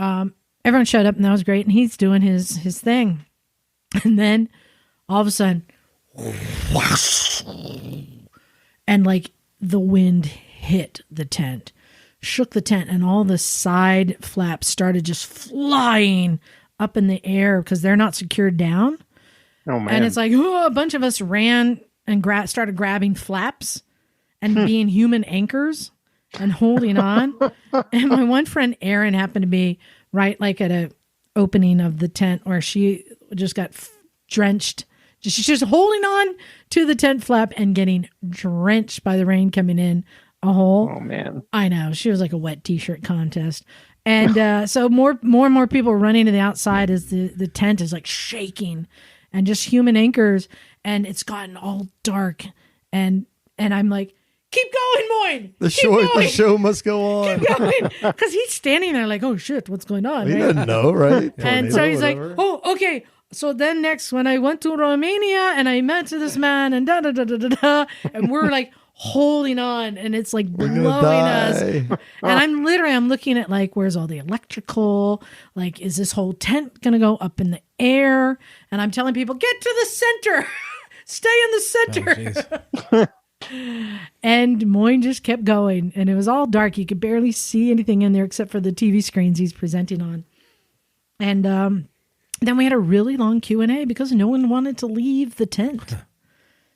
everyone showed up, and that was great. And he's doing his thing, and then all of a sudden, and like the wind hit the tent, shook the tent, and all the side flaps started just flying up in the air because they're not secured down. Oh, man. And it's like, a bunch of us ran and started grabbing flaps and being human anchors and holding on. And my one friend Erin happened to be right like at a opening of the tent where she just got drenched. She's just holding on to the tent flap and getting drenched by the rain coming in a hole. Oh, man. I know. She was like a wet t-shirt contest. And so more and more people running to the outside as the tent is like shaking and just human anchors. And it's gotten all dark. And I'm like, keep going, Moyne. The show must go on. Keep going. Because he's standing there like, oh, shit, what's going on? He right? doesn't know, right? And Tornado, so he's whatever. like, oh, okay. So then next, when I went to Romania and I met this man and da-da-da-da-da-da, and we're like holding on and it's like We're blowing gonna die. us. And I'm looking at like, where's all the electrical? Like, is this whole tent going to go up in the air? And I'm telling people, get to the center. Stay in the center. Oh, And Moyne just kept going, and it was all dark. You could barely see anything in there except for the TV screens he's presenting on. And then we had a really long Q&A because no one wanted to leave the tent.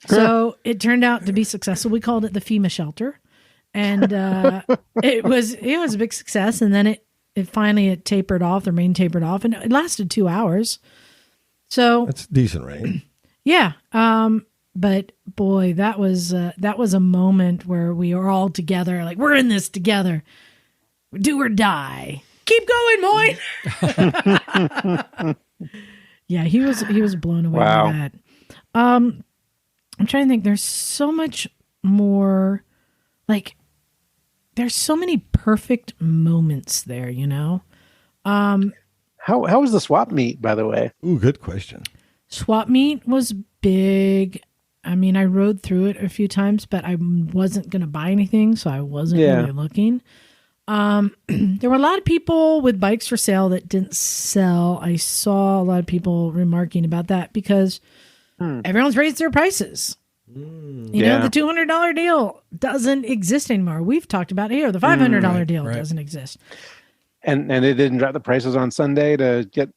So it turned out to be successful. We called it the FEMA shelter, and it was a big success. And then it finally tapered off. The rain tapered off, and it lasted 2 hours. So That's decent rain. yeah. But boy, that was a moment where we were all together. Like, we're in this together. Do or die. Keep going, Moyne. Yeah, he was blown away Wow. by that. I'm trying to think. There's so much more. Like, there's so many perfect moments there. How was the swap meet, by the way? Ooh, good question. Swap meet was big. I mean, I rode through it a few times, but I wasn't going to buy anything, so I wasn't really looking. There were a lot of people with bikes for sale that didn't sell. I saw a lot of people remarking about that because everyone's raised their prices. You know, the $200 deal doesn't exist anymore. We've talked about it here. The $500 deal doesn't exist. And they didn't drop the prices on Sunday to get...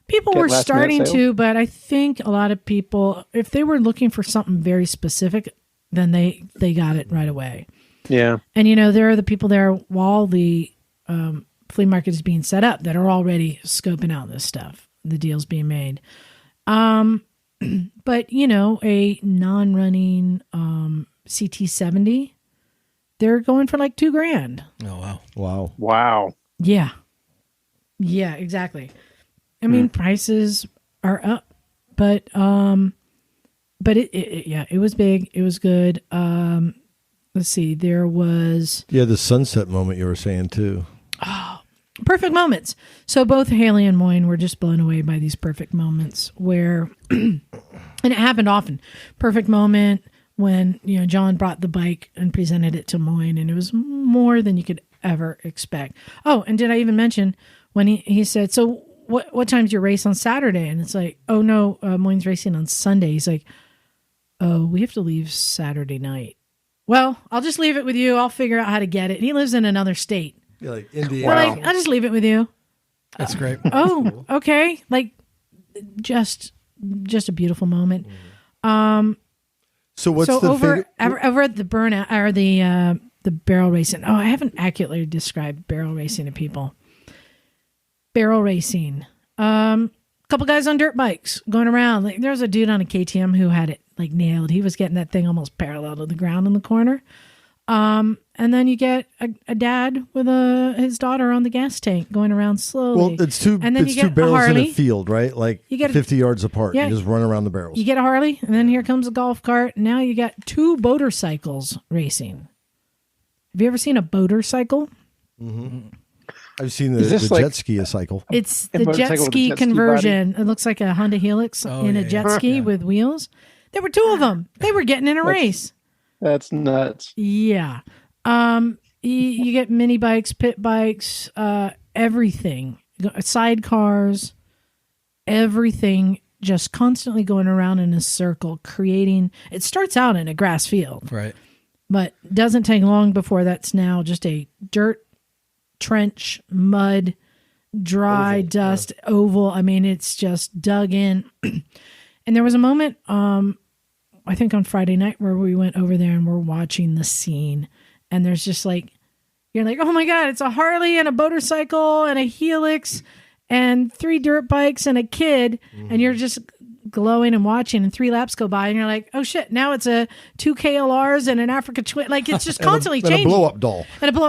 People were starting to, but I think a lot of people, if they were looking for something very specific, then they got it right away. Yeah. And, you know, there are the people there while the flea market is being set up that are already scoping out this stuff, the deals being made. But, you know, a non-running CT70, they're going for like $2,000. Oh, wow. Wow. Yeah. Yeah, exactly. I mean, prices are up, but it was big. It was good. Let's see. There was the sunset moment you were saying too. Oh, perfect moments. So both Haley and Moyne were just blown away by these perfect moments where, and it happened often. Perfect moment when, you know, John brought the bike and presented it to Moyne, and it was more than you could ever expect. Oh, and did I even mention when he said, so what time's your race on Saturday? And it's like, oh no, Moyne's racing on Sunday. He's like, oh, we have to leave Saturday night. Well, I'll just leave it with you. I'll figure out how to get it. And he lives in another state. Yeah, like Indiana. We're like, I'll just leave it with you. That's great. Oh, okay. Like just a beautiful moment. So what's the over at the burnout or the barrel racing? Oh, I haven't accurately described barrel racing to people. Barrel racing. Couple guys on dirt bikes going around. Like there was a dude on a KTM who had it like nailed. He was getting that thing almost parallel to the ground in the corner. And then you get a dad with his daughter on the gas tank going around slowly. Well, it's two barrels in a field, right? Like you get 50 yards apart. Yeah, you just run around the barrels. You get a Harley, and then here comes a golf cart. And now you got two motorcycles racing. Have you ever seen a motorcycle? Mm-hmm. I've seen the jet ski cycle. It's the jet ski conversion. It looks like a Honda Helix in a jet ski with wheels. There were two of them. They were getting in a race. That's nuts. Yeah. You get mini bikes, pit bikes, everything, sidecars, everything just constantly going around in a circle, creating, it starts out in a grass field. Right. But doesn't take long before that's now just a dirt trench, mud, dry oval, dust, oval. I mean, it's just dug in. And there was a moment, I think on Friday night where we went over there and we're watching the scene, and there's just like, you're like, oh my God, it's a Harley and a motorcycle and a Helix and 3 dirt bikes and a kid. And you're just glowing and watching, and 3 laps go by and you're like, oh shit, now it's a 2 KLRs and an Africa Twin. Like it's just constantly changing. And a blow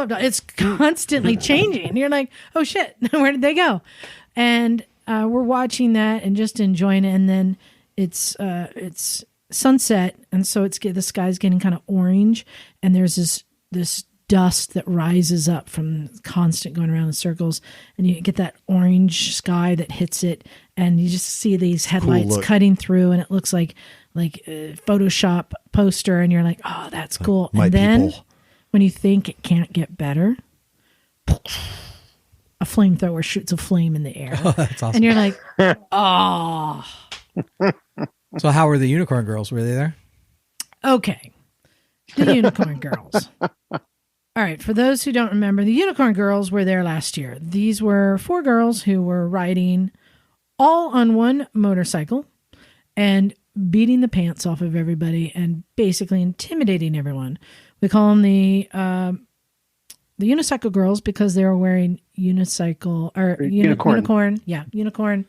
up doll. It's constantly changing. And you're like, oh shit, where did they go? And we're watching that and just enjoying it. And then it's sunset, and so the sky's getting kind of orange, and there's this dust that rises up from constant going around in circles, and you get that orange sky that hits it, and you just see these headlights cutting through, and it looks like a Photoshop poster, and you're like, oh, that's cool. And then when you think it can't get better, a flamethrower shoots a flame in the air. Oh, that's awesome. And you're like, oh. So how were the Unicorn Girls? Were they there? Okay. The Unicorn Girls. All right. For those who don't remember, the Unicorn Girls were there last year. These were 4 girls who were riding all on one motorcycle and beating the pants off of everybody and basically intimidating everyone. We call them the unicycle girls because they were wearing unicorn. Yeah. Unicorn.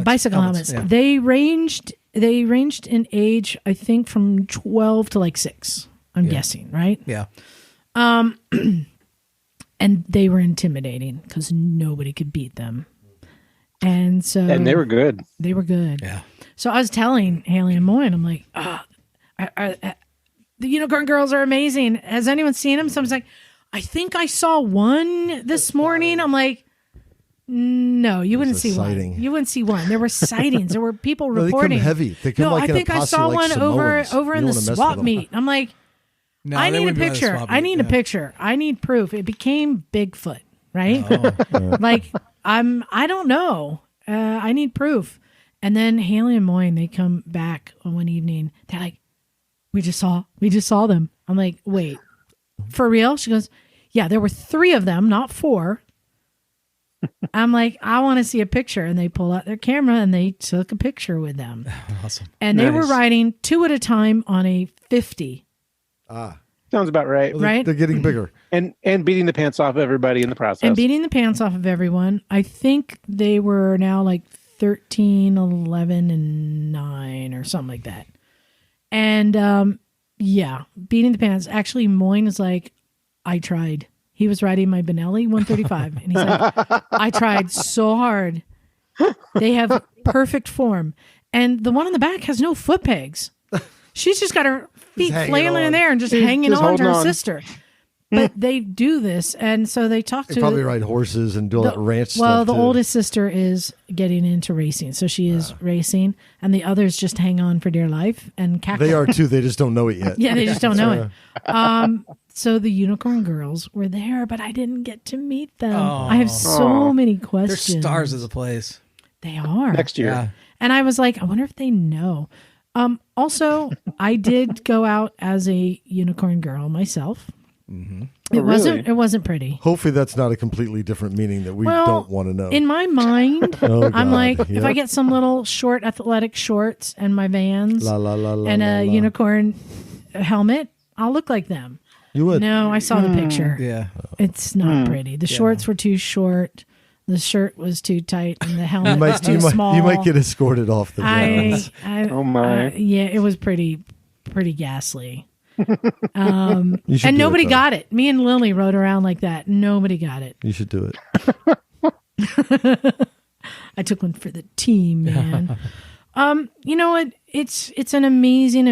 Bicycle helmets. Yeah. They ranged in age, I think, from 12 to like 6. I'm guessing, right? Yeah. And they were intimidating because nobody could beat them. And they were good. They were good. Yeah. So I was telling Haley and Moyne, I'm like, the Unicorn Girls are amazing. Has anyone seen them? Someone's like, I think I saw one this morning. I'm like, No, you wouldn't see sighting. one. You wouldn't see one. There were sightings. There were people No, reporting. they come heavy. They come like I in think a posse I saw like one Samoans. over You in don't the wanna mess swap with 'em. meet. I'm like, No, I they need a wouldn't be on the picture. swap I meet, need a yeah. picture. I need proof. It became Bigfoot, right? Oh. Like I don't know. I need proof. And then Haley and Moyne, they come back on one evening. They're like, we just saw them. I'm like, wait, for real? She goes, yeah, there were 3 of them, not 4. I'm like, I want to see a picture. And they pull out their camera and they took a picture with them. Awesome. And they were riding 2 at a time on a 50. Sounds about right. Well, Right? They're getting bigger. And beating the pants off everybody in the process. And beating the pants off of everyone. I think they were now like 13, 11, and 9 or something like that. And yeah, beating the pants. Actually, Moyne is like, I tried. He was riding my Benelli 135. And he's like, I tried so hard. They have perfect form. And the one in the back has no foot pegs. She's just got her feet hanging flailing in on. there and just hanging just on to her holding on. sister. But they do this. And so they talk They to probably ride horses and do all that ranch stuff. well, the too. oldest sister is getting into racing. So she is racing. And the others just hang on for dear life and cackle. They are too. They just don't know it yet. Yeah, they just don't know it. So the unicorn girls were there, but I didn't get to meet them. I have so many They're questions. stars of the place. They are. next year. Yeah. And I was like, I wonder if they know. Also, I did go out as a unicorn girl myself. Mm-hmm. It wasn't pretty. Hopefully that's not a completely different meaning that we Well, don't want to know. In my mind, Oh, I'm God. like, if Yep. I get some little short athletic shorts and my Vans La, la, la, la, and la, a la. unicorn helmet, I'll look like them. You would. No, I saw the picture. Yeah. It's not pretty. The shorts were too short. The shirt was too tight, and the helmet was too small. You might get escorted off the grounds. Oh, my. Yeah, it was pretty ghastly. You should And do nobody it, though. got it. Me and Lily rode around like that. Nobody got it. You should do it. I took one for the team, man. You know what? It's an amazing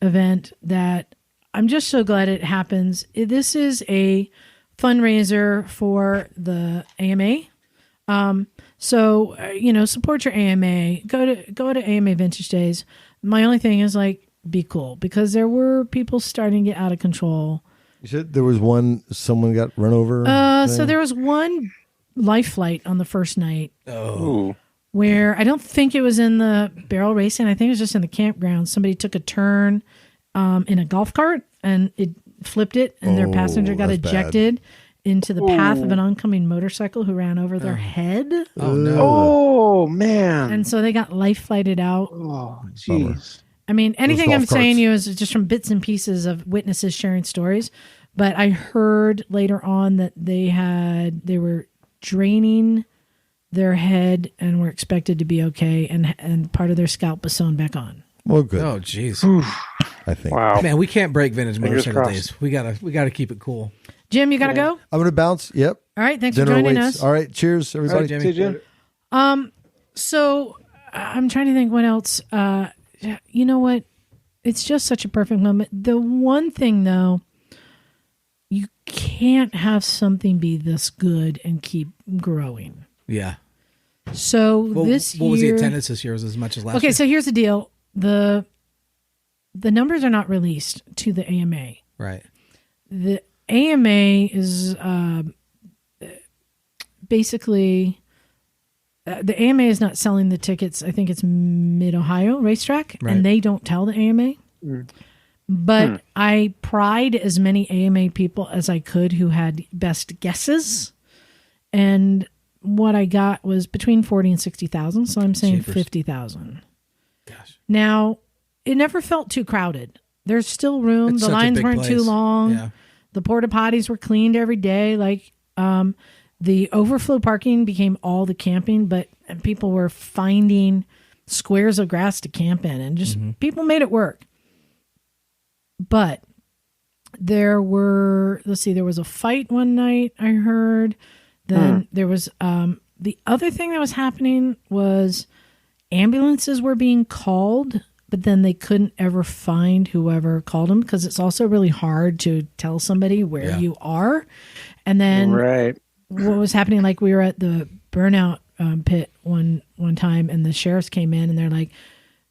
event that I'm just so glad it happens. This is a fundraiser for the AMA. So support your AMA. Go to AMA Vintage Days. My only thing is like, be cool, because there were people starting to get out of control. You said there was someone got run over? So there was one life flight on the first night Ooh. where I don't think it was in the barrel racing. I think it was just in the campground. Somebody took a turn in a golf cart and it flipped it, and their passenger got that's bad. ejected into the path of an oncoming motorcycle who ran over their head. Oh, no. Oh, man. And so they got life flighted out. Oh, jeez. I mean, anything golf I'm saying carts. to you is just from bits and pieces of witnesses sharing stories. But I heard later on that they were draining their head and were expected to be okay, and part of their scalp was sewn back on. Well, good. Oh, jeez. I think. Wow. Man, we can't break vintage Fingers motorcycle crossed. days. We gotta keep it cool. Jim, you got to go? I'm going to bounce. Yep. All right. Thanks Dinner for joining waits. us. All right. Cheers, everybody. All right, Jimmy. See you, Jim. So I'm trying to think what else. You know what? It's just such a perfect moment. The one thing, though, you can't have something be this good and keep growing. Yeah. So Well, this year, what was the attendance this year? Was it as much as last year? okay, so here's the deal. The numbers are not released to the AMA. Right. The AMA is basically the AMA is not selling the tickets. I think it's Mid-Ohio Racetrack, Right. and they don't tell the AMA. But I pried as many AMA people as I could who had best guesses, and what I got was between 40 and 60,000. So I'm saying Jeepers. 50,000. Gosh. Now, it never felt too crowded. There's still room. It's The such a lines big weren't too place. long. Yeah. The porta potties were cleaned every day. Like the overflow parking became all the camping, but people were finding squares of grass to camp in, and just people made it work. But there was a fight one night, I heard. Then there was the other thing that was happening was ambulances were being called, but then they couldn't ever find whoever called them, because it's also really hard to tell somebody where Yeah. you are. And then Right. what was happening. Like we were at the burnout pit one time, and the sheriffs came in, and they're like,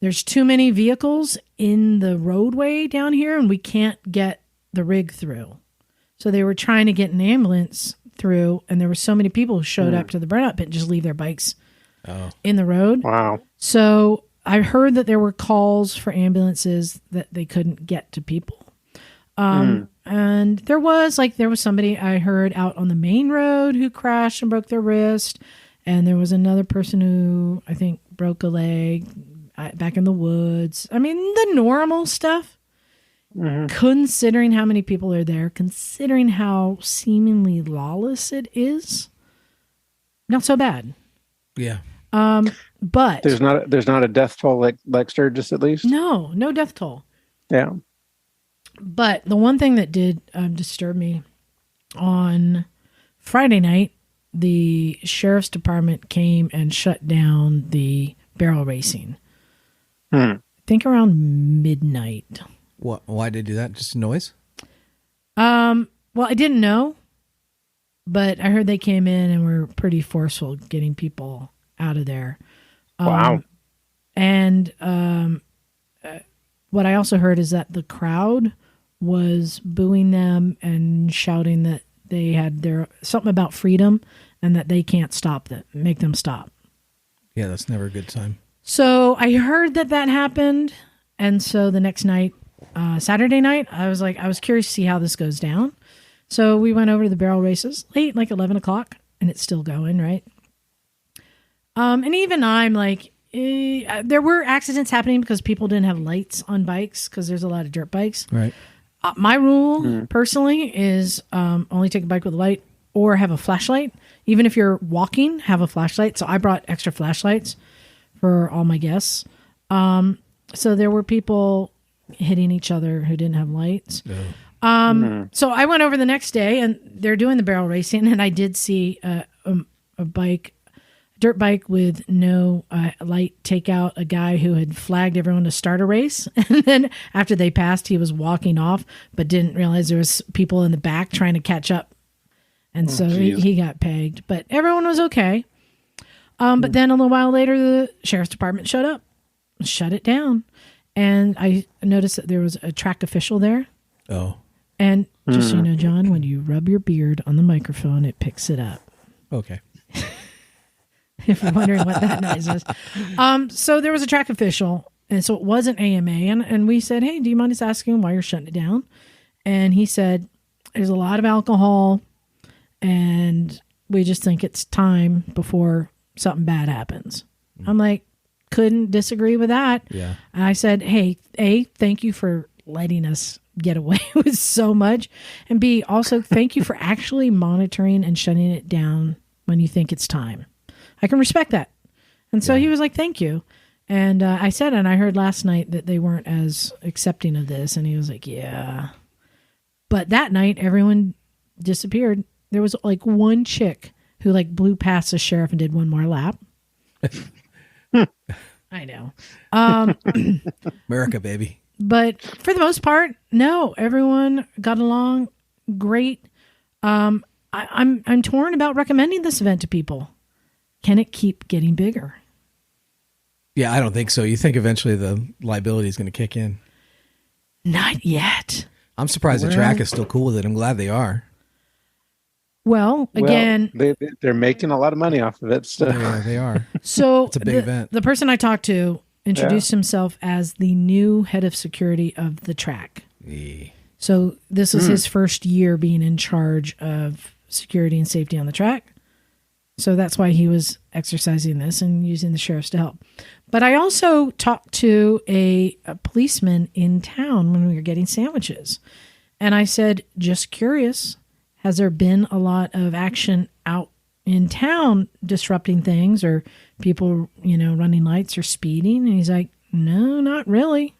"There's too many vehicles in the roadway down here, and we can't get the rig through." So they were trying to get an ambulance through, and there were so many people who showed up to the burnout pit and just leave their bikes in the road. Wow. So I heard that there were calls for ambulances that they couldn't get to people. And there was somebody I heard out on the main road who crashed and broke their wrist. And there was another person who I think broke a leg back in the woods. I mean, the normal stuff. Considering how many people are there, considering how seemingly lawless it is, not so bad. Yeah. But there's not a death toll like Sturgis, at least. No death toll. Yeah. But the one thing that did disturb me on Friday night, the sheriff's department came and shut down the barrel racing. I think around midnight. What? Why did they do that? Just noise? Well, I didn't know, but I heard they came in and were pretty forceful getting people out of there. Wow. And what I also heard is that the crowd was booing them and shouting that they had something about freedom and that they can't make them stop. Yeah, that's never a good time. So I heard that happened. And so the next night, Saturday night, I was curious to see how this goes down. So we went over to the barrel races late, like 11 o'clock, and it's still going, right? And even I'm like, there were accidents happening because people didn't have lights on bikes because there's a lot of dirt bikes. Right. My rule personally is only take a bike with a light or have a flashlight. Even if you're walking, have a flashlight. So I brought extra flashlights for all my guests. So there were people hitting each other who didn't have lights. No. So I went over the next day and they're doing the barrel racing, and I did see a dirt bike with no light take out a guy who had flagged everyone to start a race. And then after they passed, he was walking off, but didn't realize there was people in the back trying to catch up. And so he got pegged, but everyone was okay. But then a little while later, the sheriff's department showed up, shut it down. And I noticed that there was a track official there. Oh. And just so you know, John, when you rub your beard on the microphone, it picks it up. Okay. If you're wondering what that noise is. So there was a track official, and so it wasn't AMA. And we said, hey, do you mind us asking why you're shutting it down? And he said, there's a lot of alcohol, and we just think it's time before something bad happens. I'm like, couldn't disagree with that. Yeah. And I said, hey, A, thank you for letting us get away with so much. And B, also thank you for actually monitoring and shutting it down when you think it's time. I can respect that. And so he was like, thank you. And I said, and I heard last night that they weren't as accepting of this. And he was like, yeah. But that night, everyone disappeared. There was like one chick who like blew past the sheriff and did one more lap. I know. America, baby. But for the most part, no, everyone got along great. I'm torn about recommending this event to people. Can it keep getting bigger? Yeah, I don't think so. You think eventually the liability is going to kick in? Not yet. I'm surprised the track is still cool with it. I'm glad they are. Well, again, they're making a lot of money off of it. So. Yeah, they are. So it's a big event. The person I talked to introduced himself as the new head of security of the track. So this is his first year being in charge of security and safety on the track. So that's why he was exercising this and using the sheriffs to help. But I also talked to a policeman in town when we were getting sandwiches. And I said, just curious, has there been a lot of action out in town disrupting things or people, running lights or speeding? And he's like, no, not really.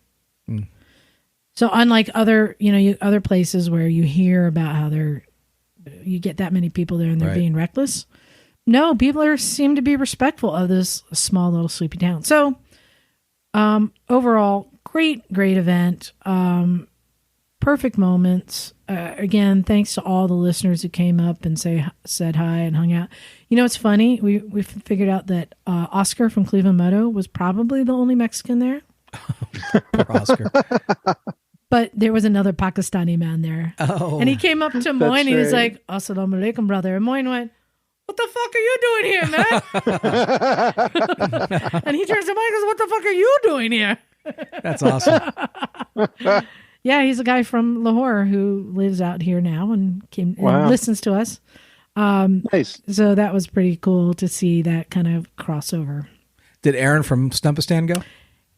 So unlike other, other places where you hear about how you get that many people there and they're being reckless. No, people seem to be respectful of this small little sleepy town. So overall, great event. perfect moments. Again, thanks to all the listeners who came up and said hi and hung out. You know, it's funny. We figured out that Oscar from Cleveland Moto was probably the only Mexican there. Poor Oscar. But there was another Pakistani man there. Oh. And he came up to Moyne and he was right. like, Assalamu alaikum, brother. And Moyne went, what the fuck are you doing here, man? And he turns to Moyne and goes, what the fuck are you doing here? That's awesome. Yeah, he's a guy from Lahore who lives out here now and listens to us. Nice. So that was pretty cool to see that kind of crossover. Did Aaron from Stumpistan go?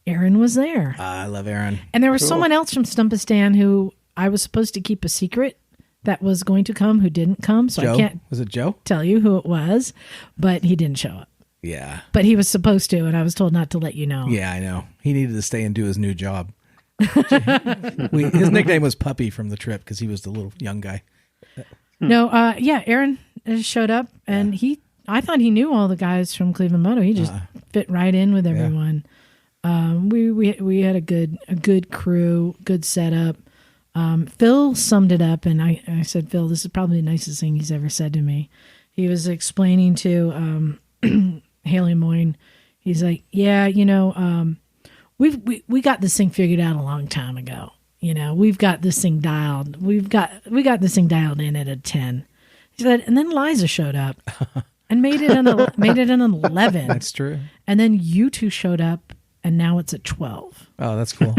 Aaron was there. I love Aaron. And there was someone else from Stumpistan who I was supposed to keep a secret that was going to come who didn't come. So Joe? I can't Was it Joe? tell you who it was, but he didn't show up. Yeah. But he was supposed to, and I was told not to let you know. Yeah, I know. He needed to stay and do his new job. His nickname was Puppy from the trip because he was the little young guy. No, Aaron showed up, and I thought he knew all the guys from Cleveland Moto. He just fit right in with everyone. We had a good crew, good setup. Phil summed it up, and I said, Phil, this is probably the nicest thing he's ever said to me. He was explaining to Haley Moyne. He's like, yeah, you know, we got this thing figured out a long time ago. You know, we've got this thing dialed. We got this thing dialed in at a 10. He said, and then Liza showed up and made it an 11. That's true. And then you two showed up, and now it's at 12. Oh, that's cool.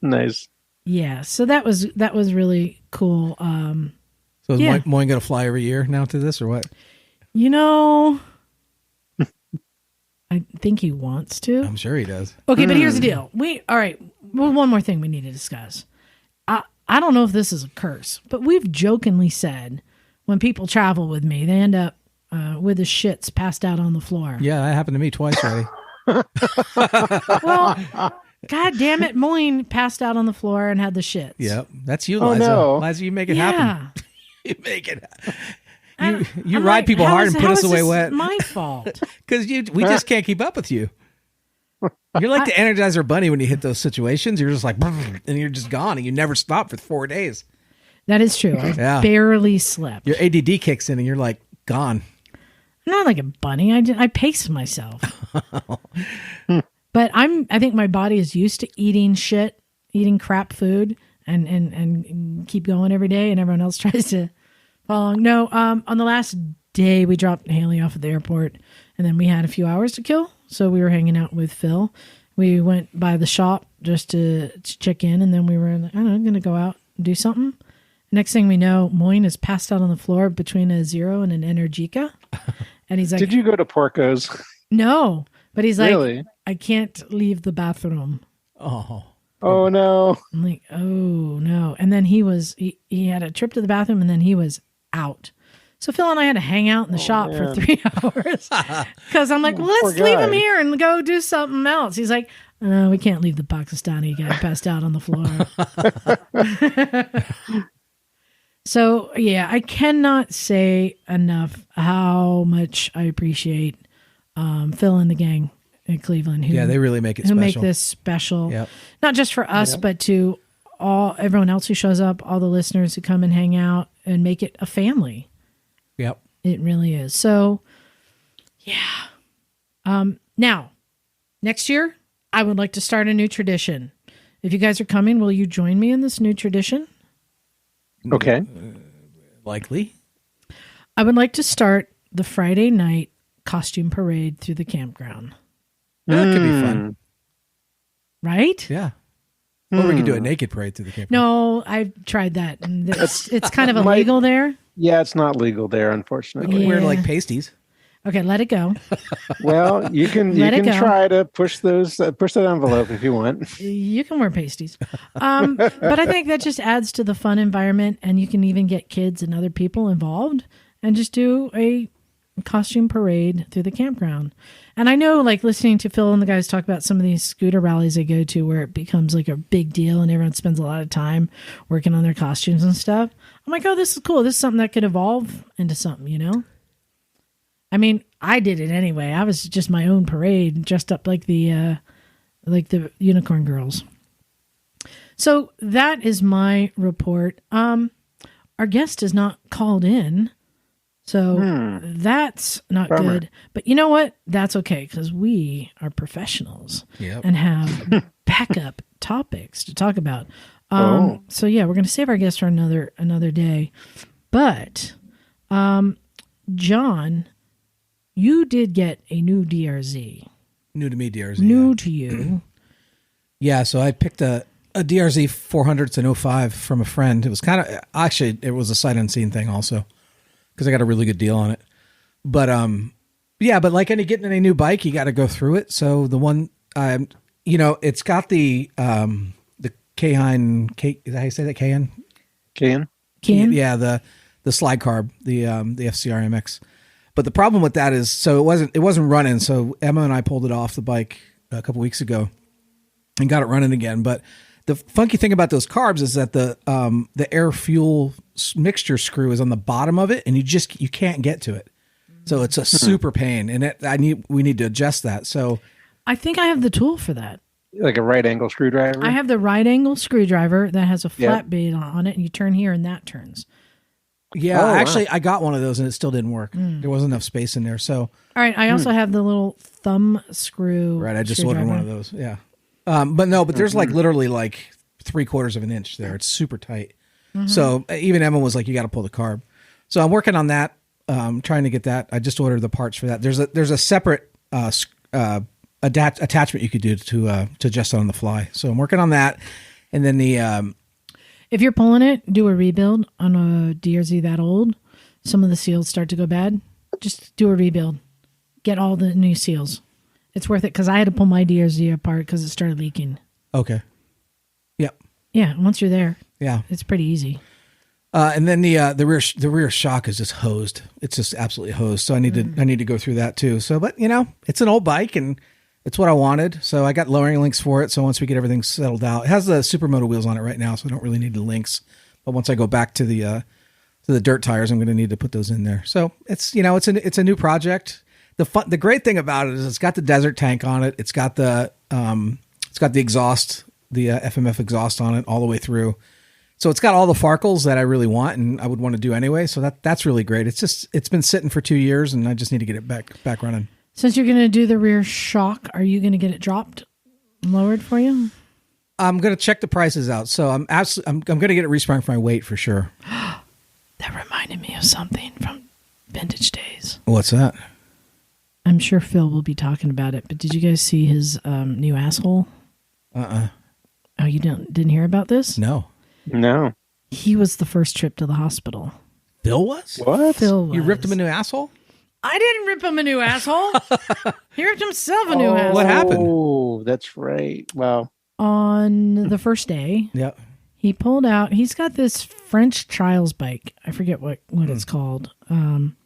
Nice. Yeah, so that was really cool. So is Moyne going to fly every year now to this or what? You know, I think he wants to. I'm sure he does. Okay, but here's the deal. One more thing we need to discuss. I don't know if this is a curse, but we've jokingly said when people travel with me, they end up with the shits passed out on the floor. Yeah, that happened to me twice already. Well, God damn it, Moyne passed out on the floor and had the shits. Yep, that's you, Oh, Liza. no. Liza, you make it Yeah. happen. You make it happen. You I'm ride like, people how hard is- and put how us is away this wet. My fault. Because we just can't keep up with you. You're like the Energizer Bunny when you hit those situations. You're just like, and you're just gone, and you never stop for 4 days. That is true. I barely slept. Your ADD kicks in, and you're like gone. I'm not like a bunny. I pace myself. But I think my body is used to eating crap food, and keep going every day, and everyone else tries to follow along. No, on the last day we dropped Haley off at the airport, and then we had a few hours to kill, so we were hanging out with Phil. We went by the shop just to check in, and then we were like, I don't know, going to go out and do something. Next thing we know, Moyne is passed out on the floor between a Zero and an Energica, and he's like, Did you go to Porco's? No, but he's like, Really? I can't leave the bathroom. Oh. Oh no. I'm like, oh no. And then he had a trip to the bathroom, and then he was out. So Phil and I had to hang out in the shop for 3 hours because I'm like, well, let's Poor leave guy. him here and go do something else. He's like, no, we can't leave the Pakistani guy passed out on the floor. So yeah, I cannot say enough how much I appreciate Phil and the gang in Cleveland. Who, They really make it who special. make this special, Yep. not just for us, but to everyone else who shows up, all the listeners who come and hang out and make it a family. Yep. It really is. So, yeah. Now, next year, I would like to start a new tradition. If you guys are coming, will you join me in this new tradition? Okay. Likely. I would like to start the Friday night costume parade through the campground. That could be fun. Right? Yeah. Or we could do a naked parade through the campground. No, I've tried that. And it's kind of illegal there. Yeah, it's not legal there, We unfortunately. could wear Yeah. like pasties. Okay, let it go. Well, you can Let it go. try to push that envelope if you want. You can wear pasties. But I think that just adds to the fun environment, and you can even get kids and other people involved and just do a costume parade through the campground. And I know, like, listening to Phil and the guys talk about some of these scooter rallies they go to where it becomes like a big deal and everyone spends a lot of time working on their costumes and stuff. I'm like, oh, this is cool. This is something that could evolve into something, you know? I mean, I did it anyway. I was just my own parade, dressed up like the Unicorn Girls. So that is my report. Our guest is not called in, so that's not good. But you know what? That's okay, because we are professionals and have backup topics to talk about. So yeah, we're going to save our guest for another day. But John, you did get a new DRZ. New to me, DRZ. New to you. Yeah, so I picked a DRZ 400. It's an 05 from a friend. It was it was a sight unseen thing also, because I got a really good deal on it. But but like getting a new bike, you got to go through it. So the one, it's got the Cayenne, is that how you say that? Cayenne? Yeah, the slide carb, the FCR MX. But the problem with that is, so it wasn't running. So Emma and I pulled it off the bike a couple weeks ago and got it running again. But the funky thing about those carbs is that the air fuel mixture screw is on the bottom of it, and you can't get to it. So it's a super pain, and we need to adjust that. So I think I have the tool for that. Like a right angle screwdriver? I have the right angle screwdriver that has a flat blade on it, and you turn here and that turns. Yeah, actually, I got one of those and it still didn't work. There wasn't enough space in there. So, all right, I also have the little thumb screw. Right, I just ordered one of those. Yeah, but there's like literally like 3/4 of an inch there. It's super tight. So even Emma was like, "You got to pull the carb." So I'm working on that. Trying to get that. I just ordered the parts for that. There's a separate attachment you could do to adjust it on the fly. So I'm working on that, and then if you're pulling it, do a rebuild on a DRZ that old. Some of the seals start to go bad. Just do a rebuild. Get all the new seals. It's worth it, because I had to pull my DRZ apart because it started leaking. Okay. Yep. Yeah, once you're there. Yeah. It's pretty easy. And then the rear shock is just hosed. It's just absolutely hosed. So I need to go through that too. So, but it's an old bike and it's what I wanted. So I got lowering links for it. So once we get everything settled out, it has the Supermoto wheels on it right now, so I don't really need the links. But once I go back to the dirt tires, I'm going to need to put those in there. So it's a new project. The great thing about it is it's got the desert tank on it. It's got the exhaust, the FMF exhaust on it all the way through. So it's got all the farkles that I really want and I would want to do anyway. So that's really great. It's been sitting for 2 years and I just need to get it back running. Since you're going to do the rear shock, are you going to get it dropped, lowered for you? I'm going to check the prices out. So I'm going to get it resprung for my weight for sure. That reminded me of something from vintage days. What's that? I'm sure Phil will be talking about it, but did you guys see his new asshole? Oh, you didn't hear about this? No. He was the first trip to the hospital. Phil was? What? Phil was. You ripped him a new asshole? I didn't rip him a new asshole. He ripped himself a new asshole. What happened? Oh, that's right. Wow. On the first day, he pulled out. He's got this French trials bike. I forget what it's called. And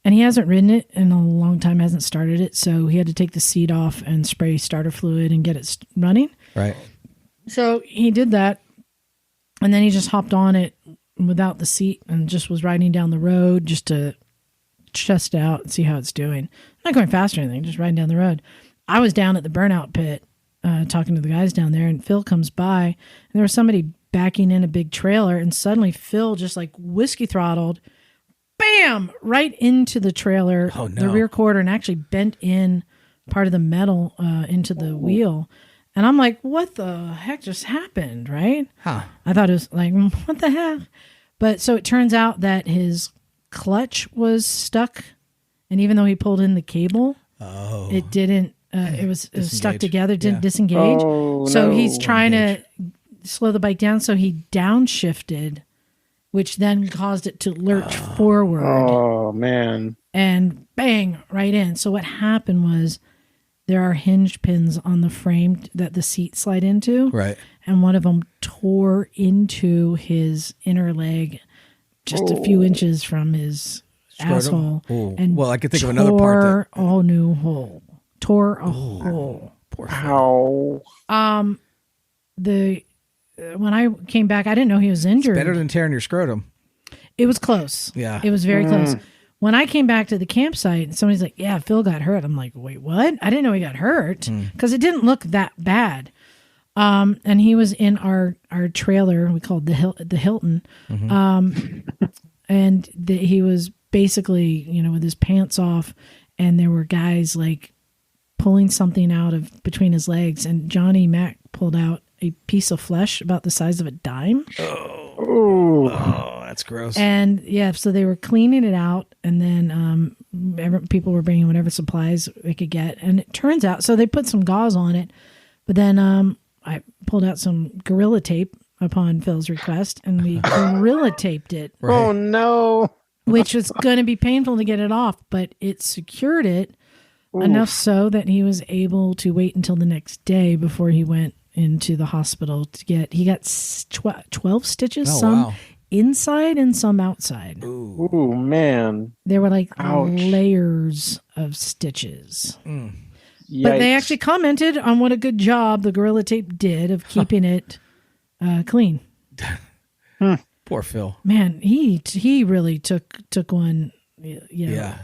he hasn't ridden it in a long time, hasn't started it. So he had to take the seat off and spray starter fluid and get it running. Right. So he did that. And then he just hopped on it without the seat and just was riding down the road just to chest out and see how it's doing. Not going fast or anything, just riding down the road. I was down at the burnout pit talking to the guys down there, and Phil comes by, and there was somebody backing in a big trailer, and suddenly Phil just like whiskey throttled, bam, right into the trailer, the rear quarter, and actually bent in part of the metal into the wheel. And I'm like, what the heck just happened, right? I thought it was like, what the heck? But so it turns out that his clutch was stuck, and even though he pulled in the cable, it didn't. It was stuck together, didn't disengage. So he's trying to slow the bike down. So he downshifted, which then caused it to lurch forward. Oh man! And bang, right in. So what happened was there are hinge pins on the frame that the seat slide into, right? And one of them tore into his inner leg, just a few inches from his asshole. And I could think of another part. Tore a hole. Poor Phil. When I came back, I didn't know he was injured. It's better than tearing your scrotum. It was close. Yeah. It was very close. When I came back to the campsite, somebody's like, yeah, Phil got hurt. I'm like, wait, what? I didn't know he got hurt because it didn't look that bad. And he was in our trailer. We called the Hilton. And he was basically, with his pants off, and there were guys like pulling something out of between his legs, and Johnny Mac pulled out a piece of flesh about the size of a dime. Oh, that's gross. And so they were cleaning it out, and then people were bringing whatever supplies they could get. And it turns out, so they put some gauze on it, but then I pulled out some Gorilla Tape upon Phil's request, and we Gorilla Taped it. Right. Oh, no. Which was going to be painful to get it off, but it secured it enough so that he was able to wait until the next day before he went into the hospital he got 12 stitches, some inside and some outside. Ooh, man. There were like layers of stitches. But they actually commented on what a good job the Gorilla Tape did of keeping it clean. Poor Phil. Man, he really took one. Yeah.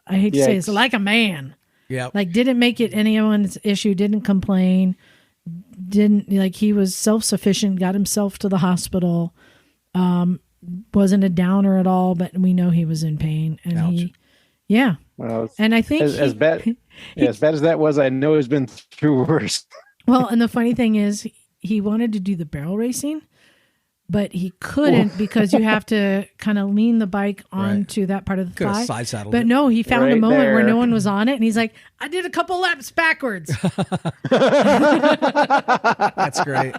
I hate to say it's like a man. Yeah. Like, didn't make it anyone's issue, didn't complain, he was self-sufficient, got himself to the hospital, wasn't a downer at all, but we know he was in pain. And well, and I think as bad as that was, I know he's been through worse. Well, and the funny thing is, he wanted to do the barrel racing, but he couldn't because you have to kind of lean the bike onto that part of the thigh. Side saddled but it. No, he found a moment where no one was on it, and he's like, I did a couple laps backwards. That's great.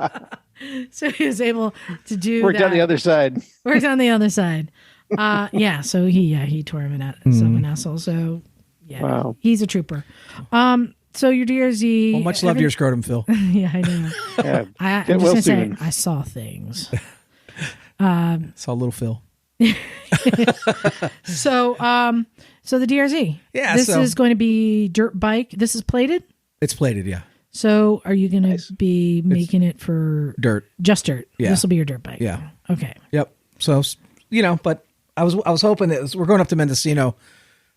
So he was able to do Worked that. on the other side. Worked on the other side. So he tore him an asshole. So wow. He's a trooper. So your DRZ. Well, much love to your scrotum, Phil. Yeah, I know. I'm just gonna say I saw things. Saw little Phil. So the DRZ. Yeah. This is going to be dirt bike. This is plated? It's plated, yeah. So are you going to be making it for dirt? Just dirt. Yeah. This will be your dirt bike. Yeah. Okay. Yep. So, but I was hoping that we're going up to Mendocino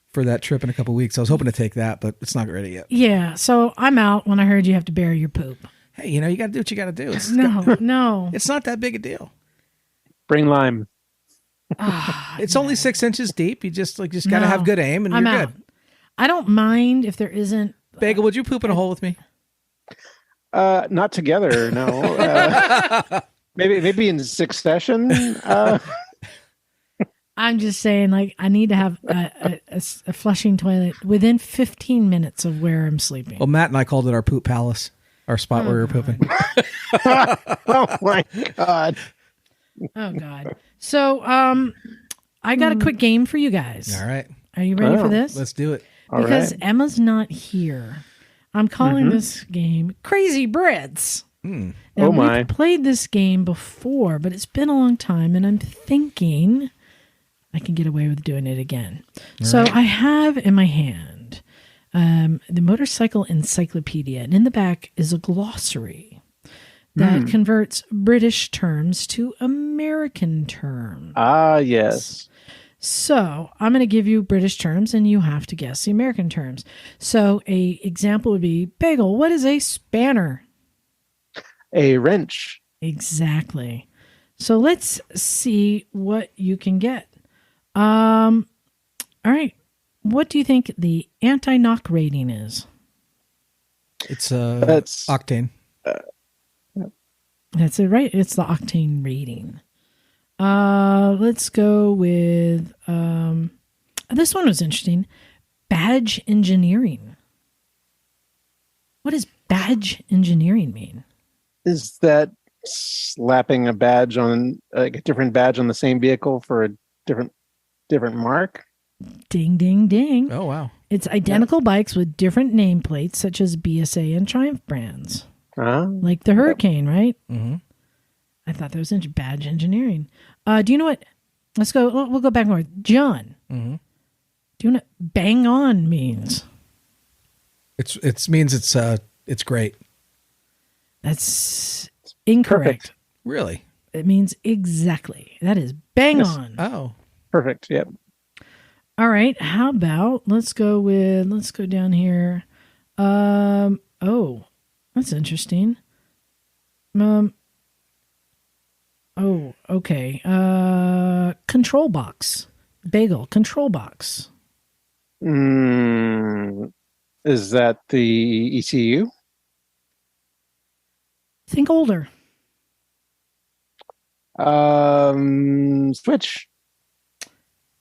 for that trip in a couple of weeks. I was hoping to take that, but it's not ready yet. Yeah. So I'm out when I heard you have to bury your poop. Hey, you got to do what you got to do. No. It's not that big a deal. Bring lime. It's only 6 inches deep. You just got to have good aim, and I'm you're out. good. I don't mind if there isn't. Bagel, would you poop in a hole with me? Not together, no. Maybe in succession. I'm just saying, I need to have a flushing toilet within 15 minutes of where I'm sleeping. Well, Matt and I called it our poop palace, our spot where we were pooping. Oh my God. Oh God. So, I got a quick game for you guys. All right. Are you ready for this? Let's do it. Because Emma's not here. I'm calling this game Crazy Brits. Now, we've played this game before, but it's been a long time, and I'm thinking I can get away with doing it again. So I have in my hand the Motorcycle Encyclopedia, and in the back is a glossary that converts British terms to American terms. Ah, yes. So I'm going to give you British terms, and you have to guess the American terms. So a example would be, Bagel, what is a spanner? A wrench. Exactly. So let's see what you can get. All right. What do you think the anti-knock rating is? It's That's octane. That's it, right? It's the octane rating. Let's go with this one was interesting. Badge engineering. What does badge engineering mean? Is that slapping a badge on a different badge on the same vehicle for a different mark? Ding, ding, ding. Oh, wow. It's identical bikes with different nameplates, such as BSA and Triumph brands. Like the Hurricane, right? Mm-hmm. I thought that was badge engineering. Do you know what? Let's go. We'll go back more. John, do you know what bang on means? It means it's great. That's incorrect. Perfect. Really? It means exactly. That is bang on. Oh, perfect. Yep. All right. How about let's go down here. Oh, that's interesting. Oh, okay. Control box. Bagel, control box. Is that the ECU? Think older. Switch.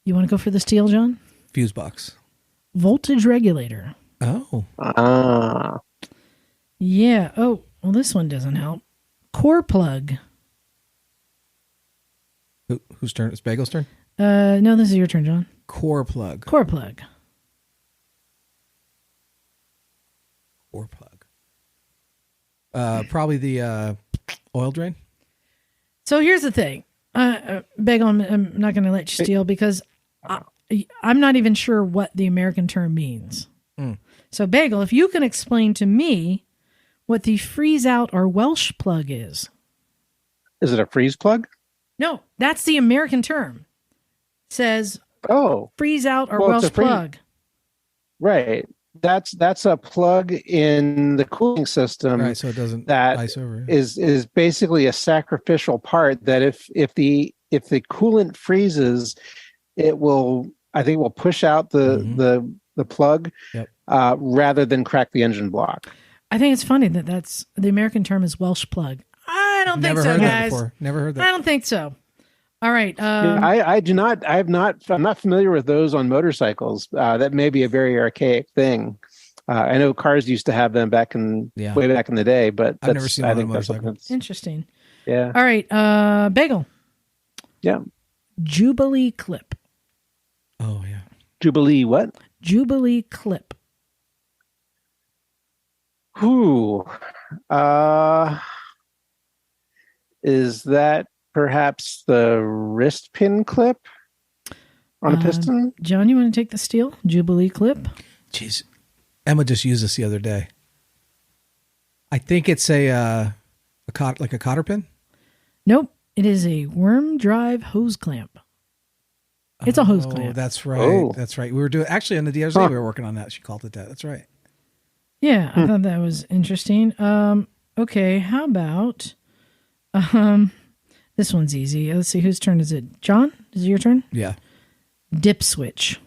You want to go for the steel, John? Fuse box. Voltage regulator. Oh. Yeah. Oh, well, this one doesn't help. Core plug. Whose turn? It's Bagel's turn? No, this is your turn, John. Core plug. Core plug. Core plug. Probably the oil drain. So here's the thing. Bagel, I'm not going to let you steal because I'm not even sure what the American term means. So, Bagel, if you can explain to me what the freeze out or Welsh plug is. Is it a freeze plug? No, that's the American term. Says freeze out or Welsh plug. Right. That's a plug in the cooling system. Right, so it doesn't ice over. Is basically a sacrificial part that if the coolant freezes, it will push out the plug rather than crack the engine block. I think it's funny that's the American term is Welsh plug. I don't think so, guys. Never heard that. I don't think so. All right. I do not. I'm not familiar with those on motorcycles. That may be a very archaic thing. I know cars used to have them way back in the day, but I've never seen one on a motorcycle. Interesting. Yeah. All right. Bagel. Yeah. Jubilee clip. Oh yeah. Jubilee what? Jubilee clip. Who? Is that perhaps the wrist pin clip on a piston? John, you want to take the steel? Jubilee clip? Jeez. Emma just used this the other day. I think it's like a cotter pin? Nope. It is a worm drive hose clamp. It's a hose clamp. That's right. That's right. We were doing, actually on the DRZ, we were working on that. She called it that. That's right. Yeah, I thought that was interesting. Okay, how about this one's easy. Let's see, whose turn is it? John, is it your turn? Yeah. Dip switch.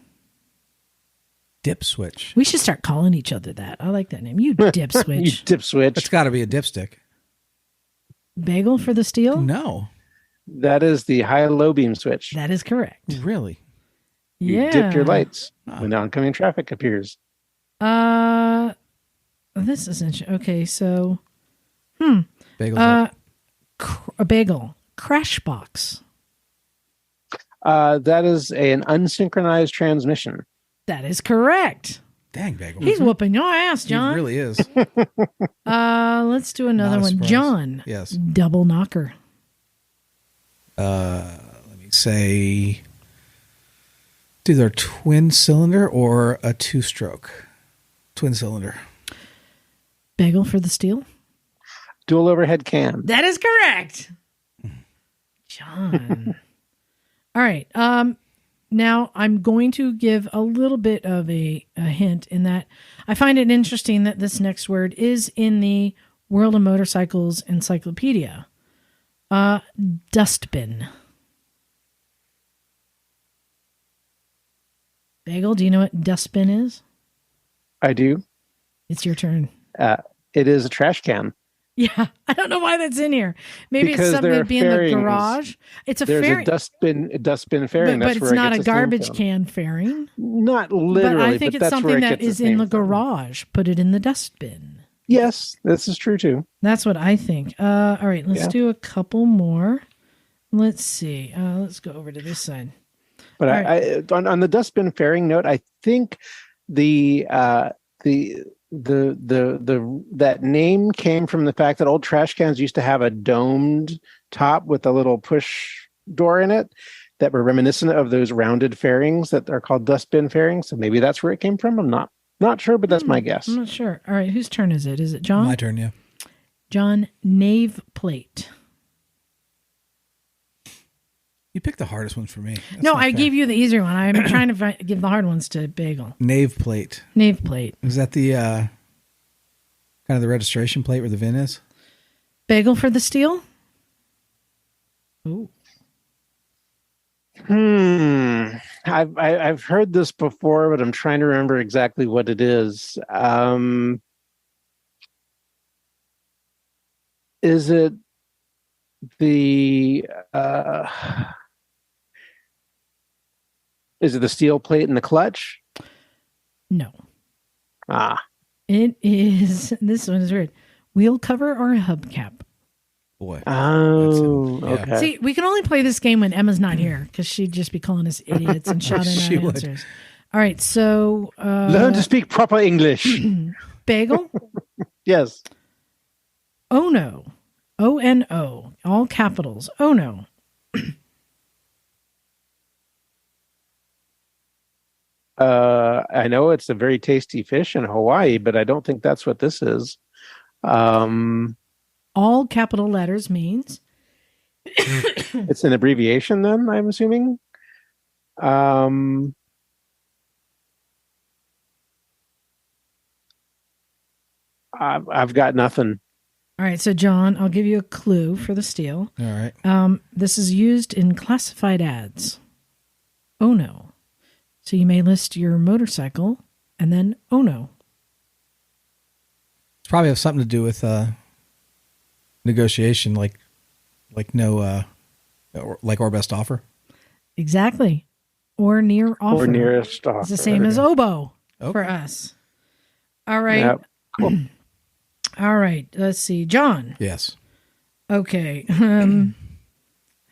Dip switch. We should start calling each other that. I like that name. You dip switch. You dip switch. It's got to be a dipstick. Bagel for the steel? No. That is the high-low beam switch. That is correct. Really? You dip your lights when oncoming traffic appears. This is interesting. Okay, so Bagel's a bagel crash box. That is an unsynchronized transmission. That is correct. Dang, Bagel. He's whooping your ass, John. He really is. Let's do another one. Surprise. John. Yes. Double knocker. Let me say, it's either a twin cylinder or a two-stroke. Twin cylinder. Bagel for the steel. Dual overhead cam. That is correct. John. All right. Now I'm going to give a little bit of a hint in that I find it interesting that this next word is in the World of Motorcycles Encyclopedia. Dustbin. Bagel, do you know what dustbin is? I do. It's your turn. It is a trash can. Yeah, I don't know why that's in here. Maybe Because it's something there to are be in the fairings. garage. It's a There's fairing. a dustbin fairing. But That's it's where it not gets a its name garbage from. can fairing. Not literally, But I think it's that's where something it that gets its is in name the from. garage. Put it in the dustbin. Yes, this is true too. That's what I think. All right, let's do a couple more. Let's see. Let's go over to this side. But on the dustbin fairing note, I think that name came from the fact that old trash cans used to have a domed top with a little push door in it that were reminiscent of those rounded fairings that are called dustbin fairings. So maybe that's where it came from. I'm not sure, but that's my guess. I'm not sure. All right, whose turn is it? Is it John? My turn, yeah. John, nave plate. You picked the hardest ones for me. That's No, not I fair. gave you the easier one. I'm trying to give the hard ones to Bagel. Nave plate. Nave plate. Is that the kind of the registration plate where the VIN is? Bagel for the steal? Oh. I've heard this before, but I'm trying to remember exactly what it is. Is it the steel plate in the clutch? No. It is. This one is weird. Wheel cover or a hubcap? Boy. Oh, okay. See, we can only play this game when Emma's not here because she'd just be calling us idiots and shouting out answers. All right, so learn to speak proper English. Bagel? Yes. Oh no. O-N-O. All capitals. Oh no. I know it's a very tasty fish in Hawaii, but I don't think that's what this is. All capital letters means? It's an abbreviation then, I'm assuming. I've got nothing. All right, so John, I'll give you a clue for the steal. All right. This is used in classified ads. Oh no. So you may list your motorcycle and then oh no. It's probably have something to do with negotiation, like no, like or best offer. Exactly. Or near offer. Or nearest offer. It's the same as oboe for us. All right. Yep. Cool. All right. Let's see. John. Yes. Okay.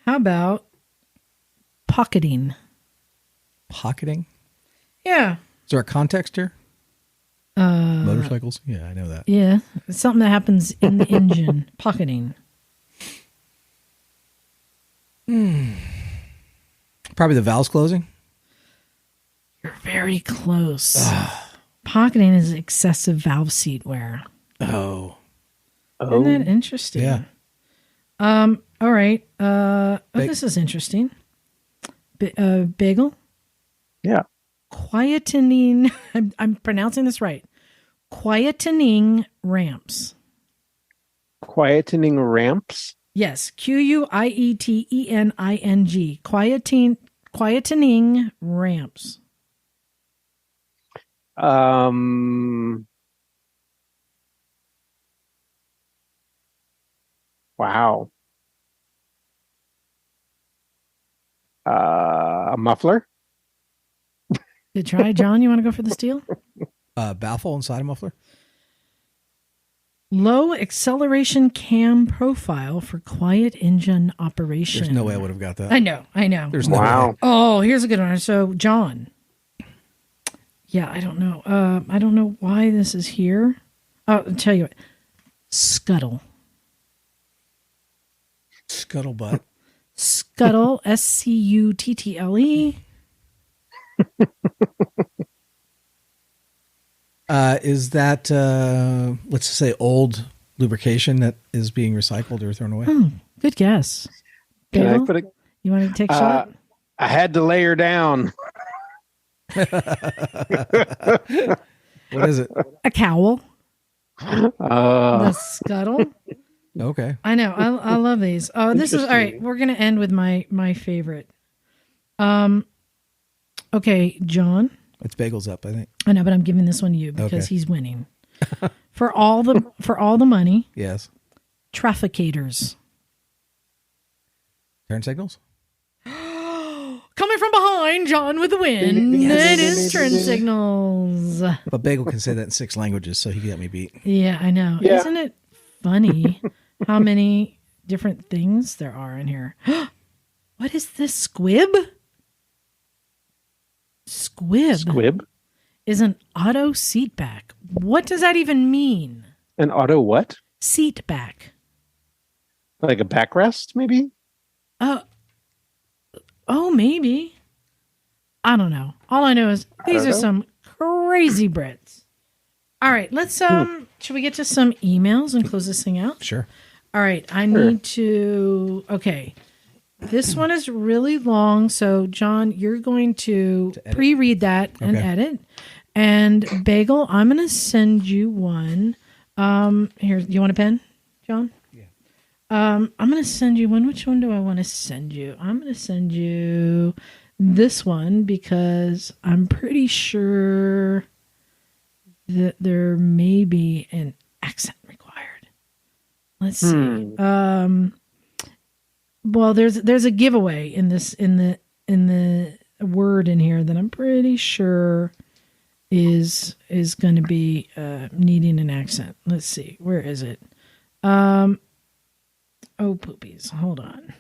How about pocketing? Pocketing? Yeah. Is there a context here? Motorcycles? Yeah, I know that. Yeah. It's something that happens in the engine. Pocketing. Probably the valves closing. You're very close. Pocketing is excessive valve seat wear. Oh. Isn't that interesting? Yeah. All right. This is interesting. Bagel? Yeah. Quietening. I'm pronouncing this right. Quietening ramps. Quietening ramps? Yes. Quietening. Quietening ramps. Wow. A muffler? Good try. John, you want to go for the steal? Baffle inside a muffler? Low acceleration cam profile for quiet engine operation. There's no way I would have got that. I know. There's no way. Oh, here's a good one. So, John. Yeah, I don't know. I don't know why this is here. Oh, I'll tell you what. Scuttle. Scuttlebutt. Scuttle. S-C-U-T-T-L-E. Is that, let's say, old lubrication that is being recycled or thrown away? Oh, good guess. Can Bagel, you want to take a shot? I had to lay her down. What is it? A cowl. The scuttle. Okay. I know. I love these. Oh, this is all right. We're gonna end with my favorite. Okay, John. It's Bagel's up, I think. I know, but I'm giving this one to you because he's winning. For all the money. Yes. Trafficators. Turn signals? Coming from behind, John with the win. It is turn signals. But Bagel can say that in 6 languages, so he got me beat. Yeah, I know. Yeah. Isn't it funny how many different things there are in here? What is this? Squib? Squib? Is an auto seat back. What does that even mean? An auto what? Seat back. Like a backrest, maybe? Oh, maybe. I don't know. All I know is these are some crazy Brits. All right, let's should we get to some emails and close this thing out? Sure. All right, I need to this one is really long, so John, you're going to pre-read that and edit. And Bagel, I'm going to send you one. Here, you want a pen, John? Yeah. I'm going to send you one. Which one do I want to send you? I'm going to send you this one because I'm pretty sure that there may be an accent required. Let's see. Well, there's a giveaway in the word in here that I'm pretty sure is going to be needing an accent. Let's see. Where is it? Oh, poopies. Hold on.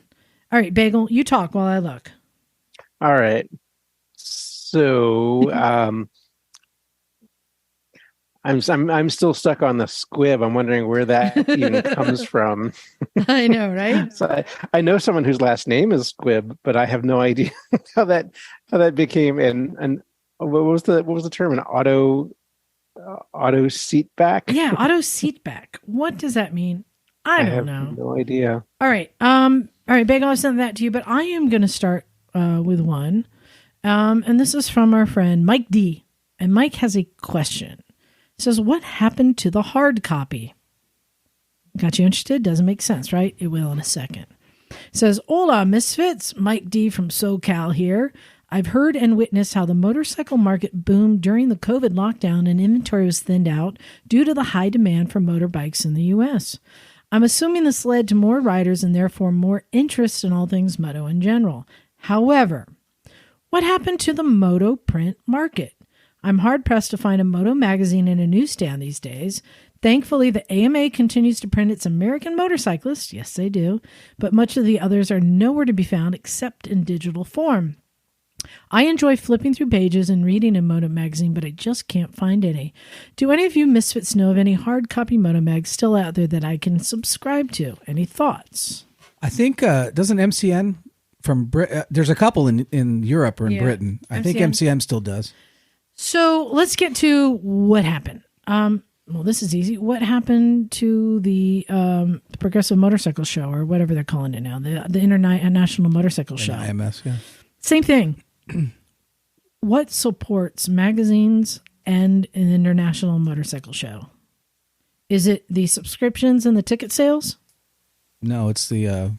All right, Bagel, you talk while I look. All right. So I'm still stuck on the squib. I'm wondering where that even comes from. I know, right? So I know someone whose last name is Squib, but I have no idea how that became an what was the term? An auto seat back? Yeah, auto seat back. What does that mean? I don't know. No idea. All right. Bagel, I'll send that to you, but I am going to start with one. And this is from our friend Mike D. And Mike has a question. It says, what happened to the hard copy? Got you interested? Doesn't make sense, right? It will in a second. It says, hola, misfits. Mike D from SoCal here. I've heard and witnessed how the motorcycle market boomed during the COVID lockdown and inventory was thinned out due to the high demand for motorbikes in the U.S. I'm assuming this led to more riders and therefore more interest in all things moto in general. However, what happened to the moto print market? I'm hard-pressed to find a moto magazine in a newsstand these days. Thankfully, the AMA continues to print its American Motorcyclists. Yes, they do. But much of the others are nowhere to be found except in digital form. I enjoy flipping through pages and reading a moto magazine, but I just can't find any. Do any of you misfits know of any hard copy moto mags still out there that I can subscribe to? Any thoughts? I think, doesn't MCN from there's a couple in Europe or in Britain. I think MCN still does. So let's get to what happened. Well, this is easy. What happened to the Progressive Motorcycle Show, or whatever they're calling it now, the International Motorcycle Show? IMS, yeah. Same thing. What supports magazines and an international motorcycle show? Is it the subscriptions and the ticket sales? No, it's the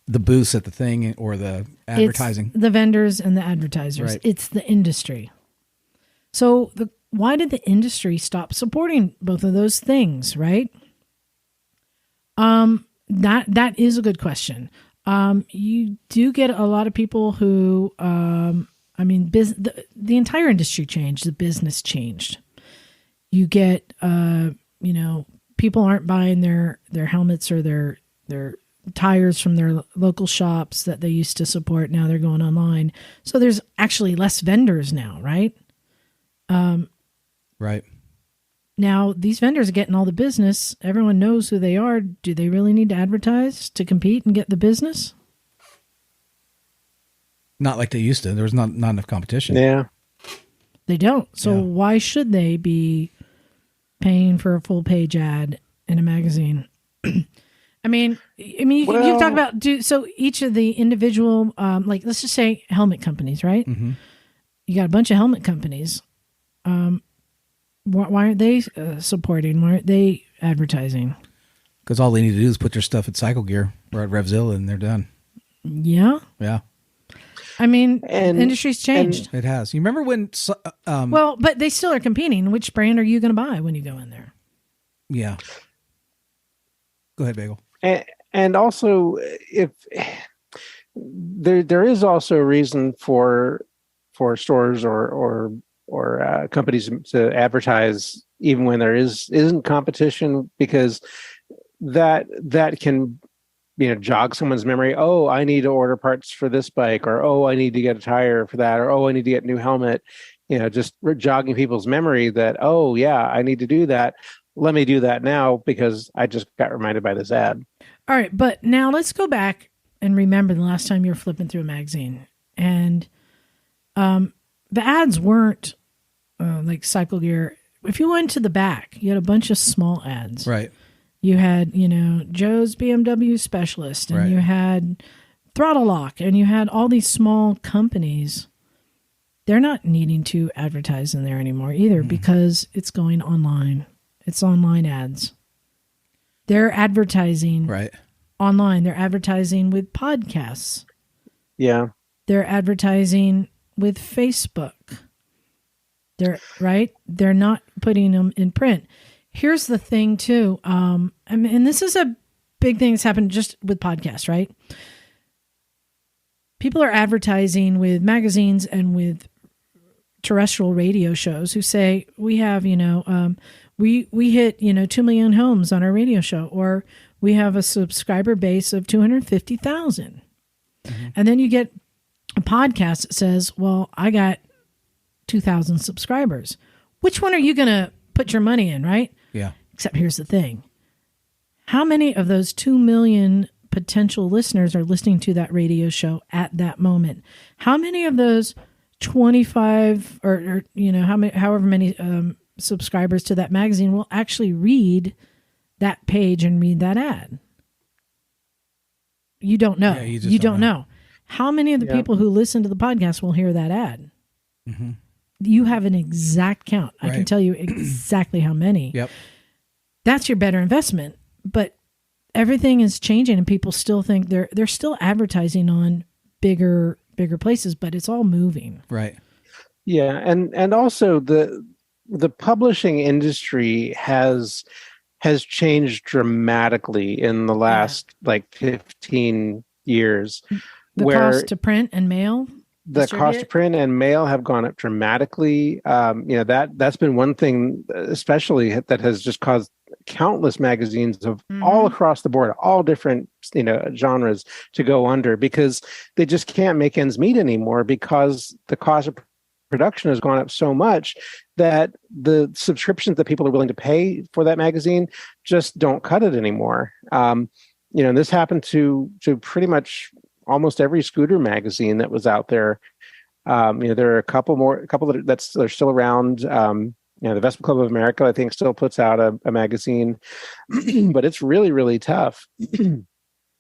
booths at the thing or the advertising. It's the vendors and the advertisers. Right. It's the industry. So why did the industry stop supporting both of those things, right? That is a good question. You do get a lot of people who, the entire industry changed. The business changed. You get, people aren't buying their helmets or their tires from their local shops that they used to support. Now they're going online. So there's actually less vendors now, right? Right. Now, these vendors are getting all the business. Everyone knows who they are. Do they really need to advertise to compete and get the business? Not like they used to. There's not enough competition. Yeah. They don't. So why should they be paying for a full page ad in a magazine? You can talk about so each of the individual, let's just say helmet companies, right? Mm-hmm. You got a bunch of helmet companies. Why aren't they supporting? Why aren't they advertising? Because all they need to do is put their stuff at Cycle Gear or at Revzilla and they're done. Yeah? Yeah. The industry's changed. It has. You remember when... but they still are competing. Which brand are you going to buy when you go in there? Yeah. Go ahead, Bagel. And also, if there is also a reason for stores or companies to advertise even when there isn't competition, because that can jog someone's memory. Oh, I need to order parts for this bike, or oh, I need to get a tire for that, or oh, I need to get a new helmet. Just jogging people's memory that, oh yeah, I need to do that. Let me do that now because I just got reminded by this ad. All right, but now let's go back and remember the last time you were flipping through a magazine, and the ads weren't like Cycle Gear. If you went to the back, you had a bunch of small ads. Right. You had, Joe's BMW Specialist, and you had Throttle Lock, and you had all these small companies. They're not needing to advertise in there anymore either because it's going online. It's online ads. They're advertising Right. online. They're advertising with podcasts. Yeah. They're advertising with Facebook. They're not putting them in print. Here's the thing too. And this is a big thing that's happened just with podcasts, right? People are advertising with magazines and with terrestrial radio shows who say we have, we hit, 2 million homes on our radio show, or we have a subscriber base of 250,000. Mm-hmm. And then you get a podcast that says, well, I got 2,000 subscribers. Which one are you going to put your money in, right? Yeah. Except here's the thing. How many of those 2 million potential listeners are listening to that radio show at that moment? How many of those 25 or however many subscribers to that magazine will actually read that page and read that ad? You don't know. Yeah, you don't know. How many of the people who listen to the podcast will hear that ad? Mm-hmm. You have an exact count. Right. I can tell you exactly how many. Yep. That's your better investment. But everything is changing, and people still think they're still advertising on bigger places, but it's all moving. Right. Yeah, and also the publishing industry has changed dramatically in the last 15 years. The cost to print and mail. The cost of print and mail have gone up dramatically. That's been one thing, especially that has just caused countless magazines of all across the board, all different genres to go under, because they just can't make ends meet anymore, because the cost of production has gone up so much that the subscriptions that people are willing to pay for that magazine just don't cut it anymore. And this happened to pretty much almost every scooter magazine that was out there. There are a couple that are still around. The Vespa Club of America, I think, still puts out a magazine, but it's really, really tough.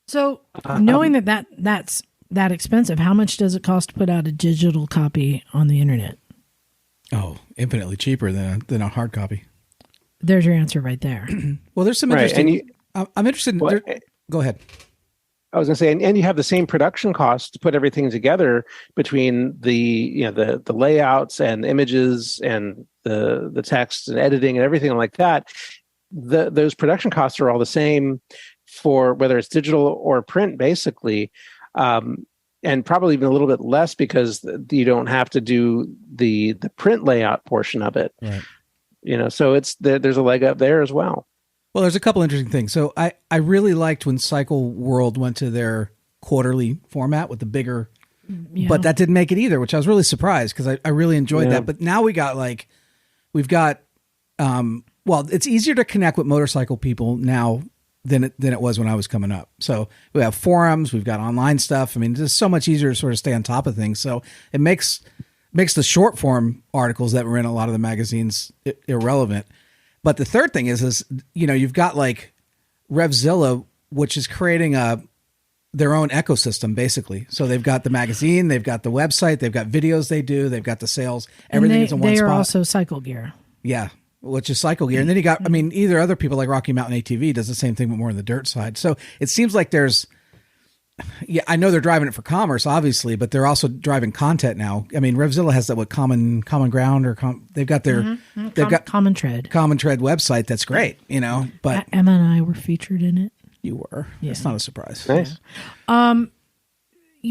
So knowing that's that expensive, how much does it cost to put out a digital copy on the internet? Oh, infinitely cheaper than a hard copy. There's your answer right there. Well, there's some interesting. I'm interested in. Go ahead. I was going to say, and you have the same production costs to put everything together between the layouts and images and the text and editing and everything like that. Those production costs are all the same for whether it's digital or print, basically, and probably even a little bit less because you don't have to do the print layout portion of it. Right. So there's a leg up there as well. Well, there's a couple interesting things. So I really liked when Cycle World went to their quarterly format with the bigger, but that didn't make it either, which I was really surprised because I really enjoyed that. But now we've got, it's easier to connect with motorcycle people now than it was when I was coming up. So we have forums, we've got online stuff. I mean, it's just so much easier to sort of stay on top of things. So it makes the short form articles that were in a lot of the magazines irrelevant. But the third thing is you've got like Revzilla, which is creating their own ecosystem basically. So they've got the magazine, they've got the website, they've got videos they do, they've got the sales, everything is in one spot. They are also Cycle Gear. Yeah, which is Cycle Gear. And then you got, either other people like Rocky Mountain ATV does the same thing, but more on the dirt side. So it seems like I know they're driving it for commerce, obviously, but they're also driving content now. I mean, Revzilla has that common ground, or they've got their they've got Common Tread website. That's great, But Emma and I were featured in it. You were. Yeah. It's not a surprise. Nice. Yeah.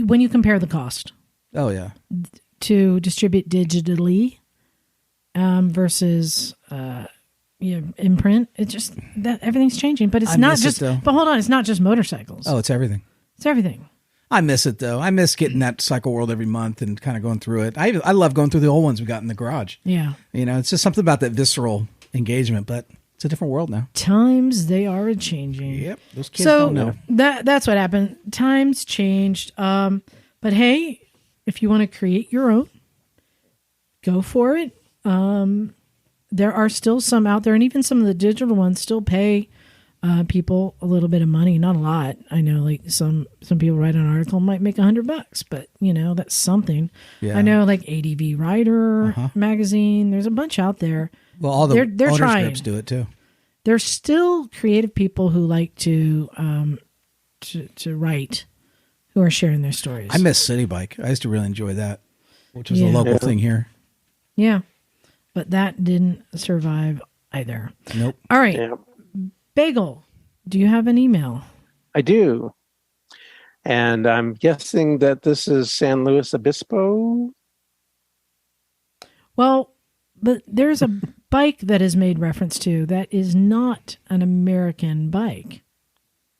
When you compare the cost, to distribute digitally, versus in print, it's just that everything's changing. But it's not just. But hold on, it's not just motorcycles. Oh, it's everything. It's everything. I miss it though. I miss getting that Cycle World every month and kind of going through it. I love going through the old ones we got in the garage. Yeah. It's just something about that visceral engagement, but it's a different world now. Times, they are changing. Yep. Those kids don't know. That's what happened. Times changed. But hey, if you want to create your own, go for it. There are still some out there, and even some of the digital ones still pay people a little bit of money, not a lot. I know, like some people write an article might make $100, but that's something. Yeah. I know, like ADV Rider magazine. There's a bunch out there. Well, all the owner's groups do it too. there's still creative people who like to write, who are sharing their stories. I miss City Bike. I used to really enjoy that, which was a local thing here. Yeah, but that didn't survive either. Nope. All right. Yeah. Bagel, do you have an email? I do. And I'm guessing that this is San Luis Obispo. Well, but there's a bike that is made reference to that is not an American bike.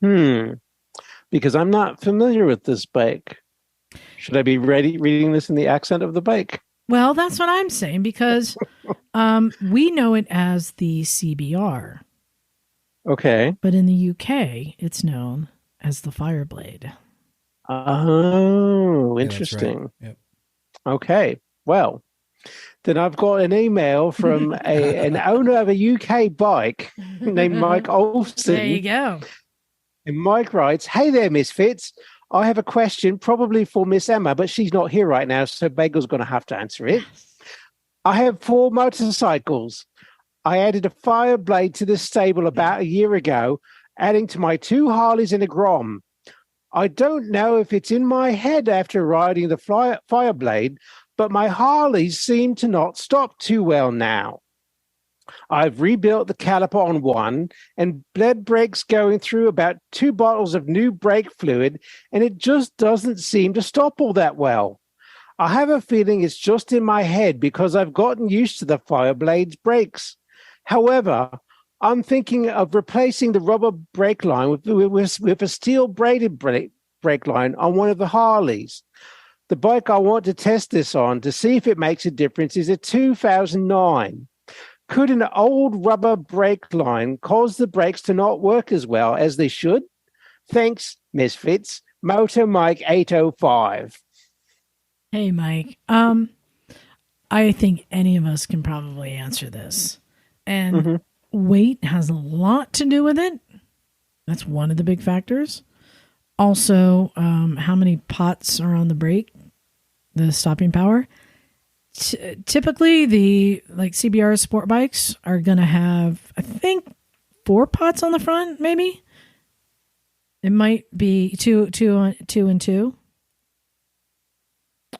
Because I'm not familiar with this bike. Should I be reading this in the accent of the bike? Well, that's what I'm saying, because we know it as the CBR. Okay. But in the UK, it's known as the Fireblade. Oh, interesting. Right. Yep. Okay. Well, then I've got an email from an owner of a UK bike named Mike Olsen. There you go. And Mike writes, "Hey there, Misfits. I have a question probably for Miss Emma, but she's not here right now, so Bagel's going to have to answer it. I have 4 motorcycles. I added a Fireblade to the stable about a year ago, adding to my 2 Harleys and a Grom. I don't know if it's in my head after riding the Fireblade, but my Harleys seem to not stop too well now. I've rebuilt the caliper on one and bled brakes going through about 2 bottles of new brake fluid, and it just doesn't seem to stop all that well. I have a feeling it's just in my head because I've gotten used to the Fireblade's brakes. However, I'm thinking of replacing the rubber brake line with a steel braided brake line on one of the Harleys. The bike I want to test this on to see if it makes a difference is a 2009. Could an old rubber brake line cause the brakes to not work as well as they should? Thanks, Misfits. Moto Mike 805. Hey, Mike. I think any of us can probably answer this. And weight has a lot to do with it. That's one of the big factors. Also, how many pots are on the brake, the stopping power. Typically, the CBR sport bikes are going to have, I think, 4 pots on the front, maybe. It might be two and two.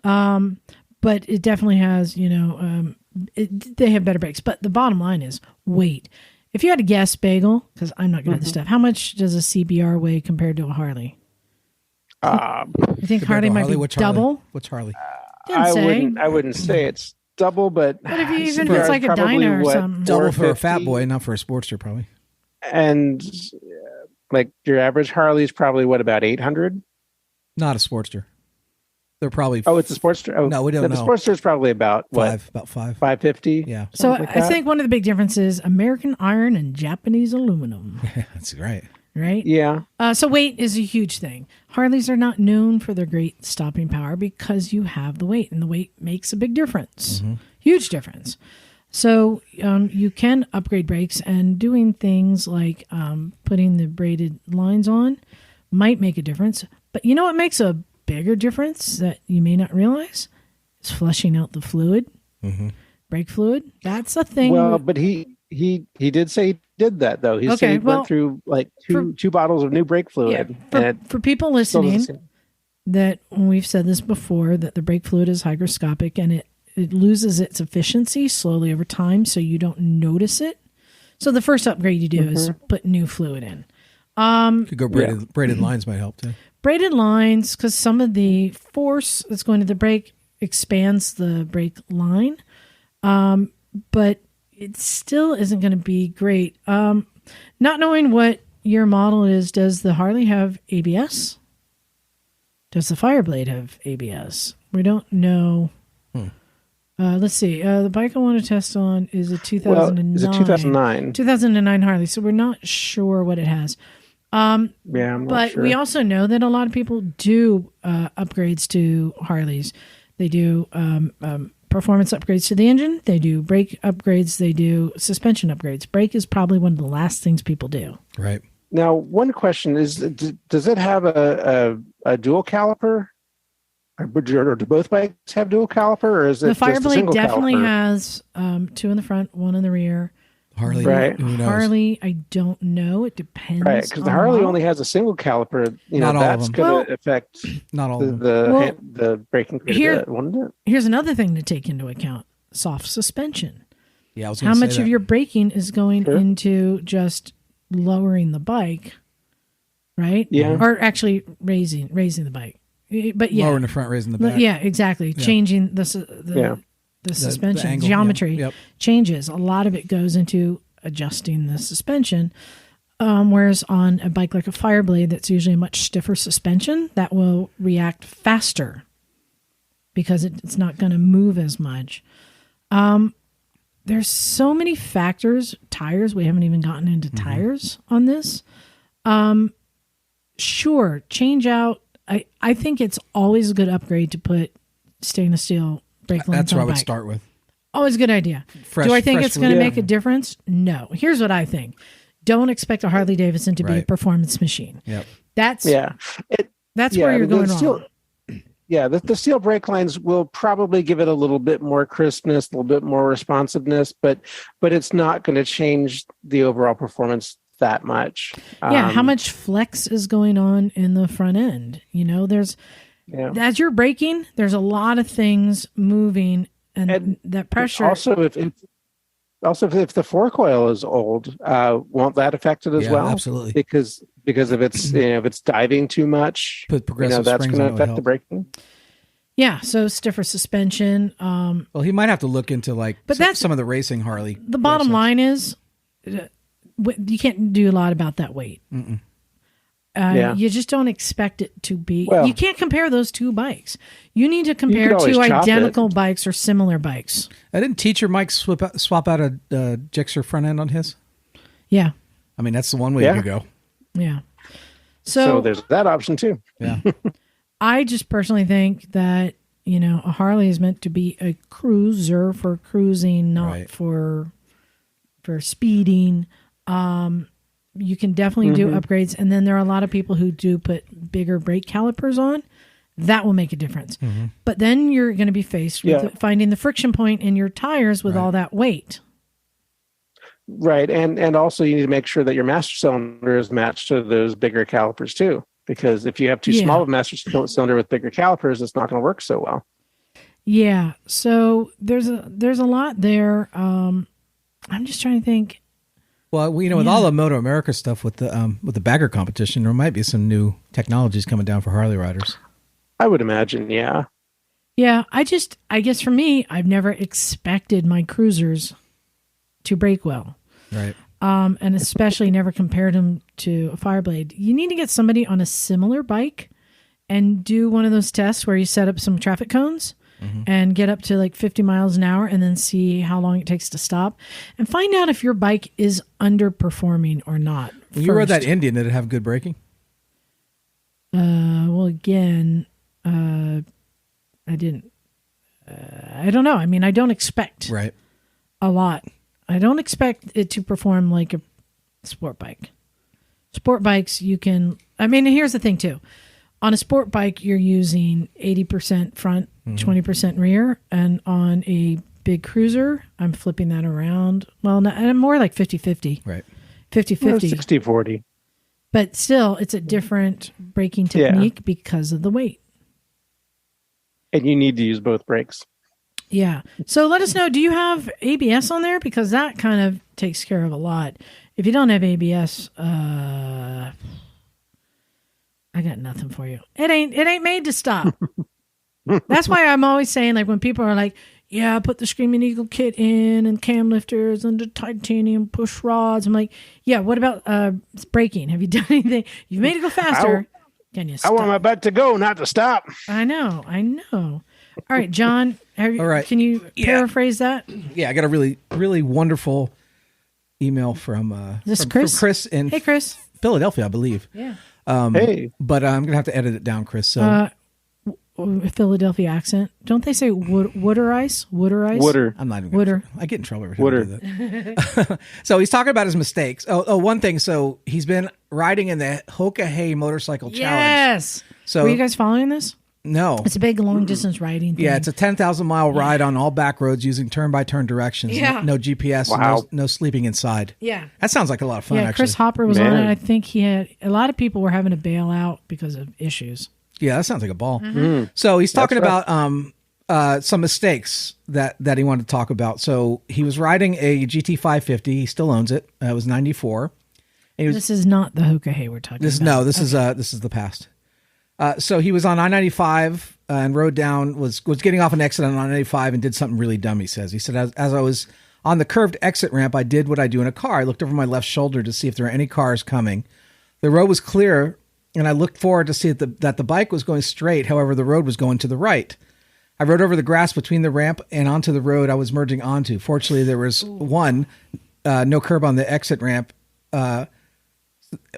But it definitely has, they have better brakes. But the bottom line is weight. If you had to guess, Bagel, because I'm not good at this stuff, how much does a CBR weigh compared to a Harley? I think Harley might be double. What's Harley? I wouldn't say it's double, but if it's like a Dyna or something. Double for a fat boy, not for a Sportster, probably. And like your average Harley is probably about 800? Not a Sportster. They're probably. Oh, it's a Sportster. Oh, no, we don't know. The Sportster is probably about what? About 550. Yeah. So I think one of the big differences: American iron and Japanese aluminum. That's right. Right? Yeah. So weight is a huge thing. Harleys are not known for their great stopping power because you have the weight, and the weight makes a big difference. Huge difference. So you can upgrade brakes, and doing things like putting the braided lines on might make a difference. But you know what makes a bigger difference that you may not realize? Is flushing out the fluid, brake fluid. That's a thing. Well, but he did say he did that, though. He said he went through like two bottles of new brake fluid. Yeah, for people listening, that we've said this before, that the brake fluid is hygroscopic and it loses its efficiency slowly over time, so you don't notice it. So the first upgrade you do is put new fluid in. Could go braided lines might help too. Braided lines, because some of the force that's going to the brake expands the brake line, but it still isn't going to be great. Not knowing what your model is, does the Harley have ABS? Does the Fireblade have ABS? We don't know. Let's see. The bike I want to test on is a 2009. It's a 2009. 2009 Harley, so we're not sure what it has. I'm not sure. We also know that a lot of people do upgrades to Harleys. They do performance upgrades to the engine. They do brake upgrades. They do suspension upgrades. Brake is probably one of the last things people do. Right. Now, one question is, does it have a dual caliper? Or do both bikes have dual caliper, or is it the Fireblade just a single definitely caliper? has 2 in the front, 1 in the rear. Harley, right? Who knows? Harley, I don't know. It depends. Right, because the Harley only has a single caliper. Not all that's of them. going to affect Not all of them. the braking quite a bit, wouldn't it? Here's another thing to take into account: soft suspension. Yeah, I was how much of your braking is going into just lowering the bike, right? Yeah, or actually raising the bike, but yeah, lowering the front, raising the back. Yeah, exactly. Yeah. Changing the suspension the geometry changes. A lot of it goes into adjusting the suspension. Whereas on a bike like a Fireblade, that's usually a much stiffer suspension that will react faster because it's not going to move as much. There's so many factors. Tires, we haven't even gotten into tires on this. Sure, change out. I think it's always a good upgrade to put stainless steel brake lines That's on what a I would bike. start with. Always a good idea. Do I think it's going to make a difference? No. Here's what I think. Don't expect a Harley Davidson to be a performance machine. Yep. That's where you're going wrong. Yeah, the steel brake lines will probably give it a little bit more crispness, a little bit more responsiveness, but it's not going to change the overall performance that much. Yeah, how much flex is going on in the front end? There's as you're braking, there's a lot of things moving, and that pressure. Also, if the forecoil is old, won't that affect it as well? Absolutely. Because if it's if it's diving too much, put progressive that's springs going to affect the braking. Yeah, so stiffer suspension. Well, he might have to look into some of the racing Harley. The bottom line is, you can't do a lot about that weight. You just don't expect it to be. You can't compare those two bikes. You need to compare two identical bikes or similar bikes. Didn't teacher Mike swap out a Gixxer front end on his? Yeah. I mean, that's the one way you could go. Yeah. So there's that option too. Yeah. I just personally think that, a Harley is meant to be a cruiser for cruising, not for speeding. You can definitely do upgrades. And then there are a lot of people who do put bigger brake calipers on. That will make a difference. But then you're going to be faced with finding the friction point in your tires with all that weight. Right. And also you need to make sure that your master cylinder is matched to those bigger calipers too. Because if you have too small of a master cylinder with bigger calipers, it's not going to work so well. Yeah. So there's a lot there. I'm just trying to think. Well, with all the Moto America stuff with the bagger competition, there might be some new technologies coming down for Harley riders. I would imagine, yeah. Yeah, I guess for me, I've never expected my cruisers to brake well. Right. And especially never compared them to a Fireblade. You need to get somebody on a similar bike and do one of those tests where you set up some traffic cones and get up to 50 miles an hour and then see how long it takes to stop and find out if your bike is underperforming or not. When you rode that Indian, did it have good braking? Well, again, I didn't. I don't know. I mean, I don't expect a lot. I don't expect it to perform like a sport bike. Sport bikes, you can... I mean, here's the thing, too. On a sport bike, you're using 80% front, 20% rear. And on a big cruiser, I'm flipping that around. Well, I'm more like 50-50. Right. 50-50. 60-40. But still, it's a different braking technique because of the weight. And you need to use both brakes. Yeah. So let us know, do you have ABS on there? Because that kind of takes care of a lot. If you don't have ABS, I got nothing for you. It ain't made to stop. That's why I'm always saying, when people are like, yeah, put the Screaming Eagle kit in and cam lifters and the titanium push rods. I'm like, yeah, what about braking? Have you done anything? You've made it go faster. Can you stop? I want my butt to go, not to stop. I know. All right, John, can you paraphrase that? Yeah, I got a really, really wonderful email from Chris? From Chris in Hey, Chris. Philadelphia, I believe. Yeah. Hey. But I'm going to have to edit it down, Chris. So Philadelphia accent. Don't they say wooder ice? Wooder ice? Wooder. I'm not even Wooder. I get in trouble every time I do that. So he's talking about his mistakes. One thing. So he's been riding in the Hoka Hey motorcycle challenge. Yes. So were you guys following this? No. It's a big long distance riding thing. Yeah, it's a 10,000-mile ride on all back roads using turn-by-turn directions. Yeah. No GPS, Wow. no sleeping inside. Yeah. That sounds like a lot of fun, Yeah, actually. Chris Hopper was Man. on it. I think he had a lot of people were having to bail out because of issues. Yeah, that sounds like a ball. Mm-hmm. So he's talking That's about some mistakes that he wanted to talk about. So he was riding a GT550. He still owns it. It was 94. And he was, This is not the Hoka Hay we're talking about. this is the past. So he was on I-95 and rode down, was getting off an exit on I-95 and did something really dumb, he says. He said, as I was on the curved exit ramp, I did what I do in a car. I looked over my left shoulder to see if there were any cars coming. The road was clear, and I looked forward to see that the bike was going straight. However, the road was going to the right. I rode over the grass between the ramp and onto the road I was merging onto. Fortunately, there was no curb on the exit ramp,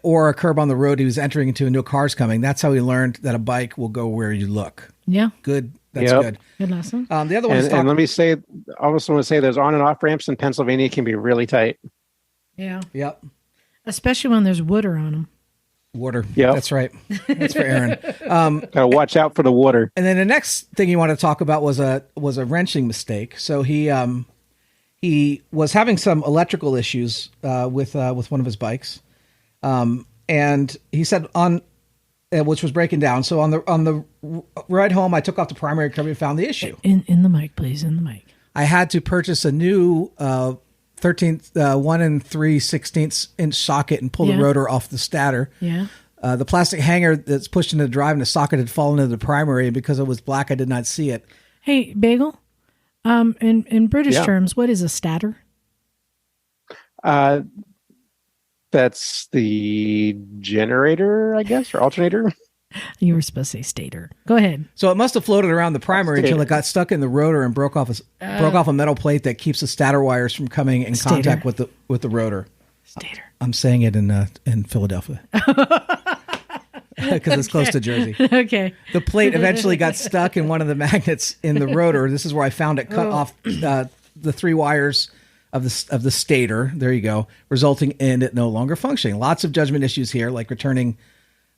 or a curb on the road he was entering into and no cars coming. That's how he learned that a bike will go where you look. Yeah. Good. That's Yep. good. Good lesson. The other one is And let me say, I also want to say those on and off ramps in Pennsylvania can be really tight. Yeah. Yep. Especially when there's water on them. Water. Yep. That's right. That's for Aaron. Gotta watch out for the water. And then the next thing you want to talk about was a wrenching mistake. So he was having some electrical issues with one of his bikes, and he said which was breaking down. So on the ride home, I took off the primary curb and found the issue. In the mic, please. In the mic. I had to purchase a new 1 3/16 inch socket and pull the rotor off the stator. Yeah. The plastic hanger that's pushed into the drive and the socket had fallen into the primary, and because it was black, I did not see it. Hey, Bagel. In British terms, what is a stator? That's the generator, I guess, or alternator. You were supposed to say stator. Go ahead. So it must have floated around the primary until it got stuck in the rotor and broke off a metal plate that keeps the stator wires from coming in contact with the rotor. Stator. I'm saying it in Philadelphia because it's close to Jersey. Okay. The plate eventually got stuck in one of the magnets in the rotor. This is where I found it cut off the 3 wires of the stator. There you go, resulting in it no longer functioning. Lots of judgment issues here, like returning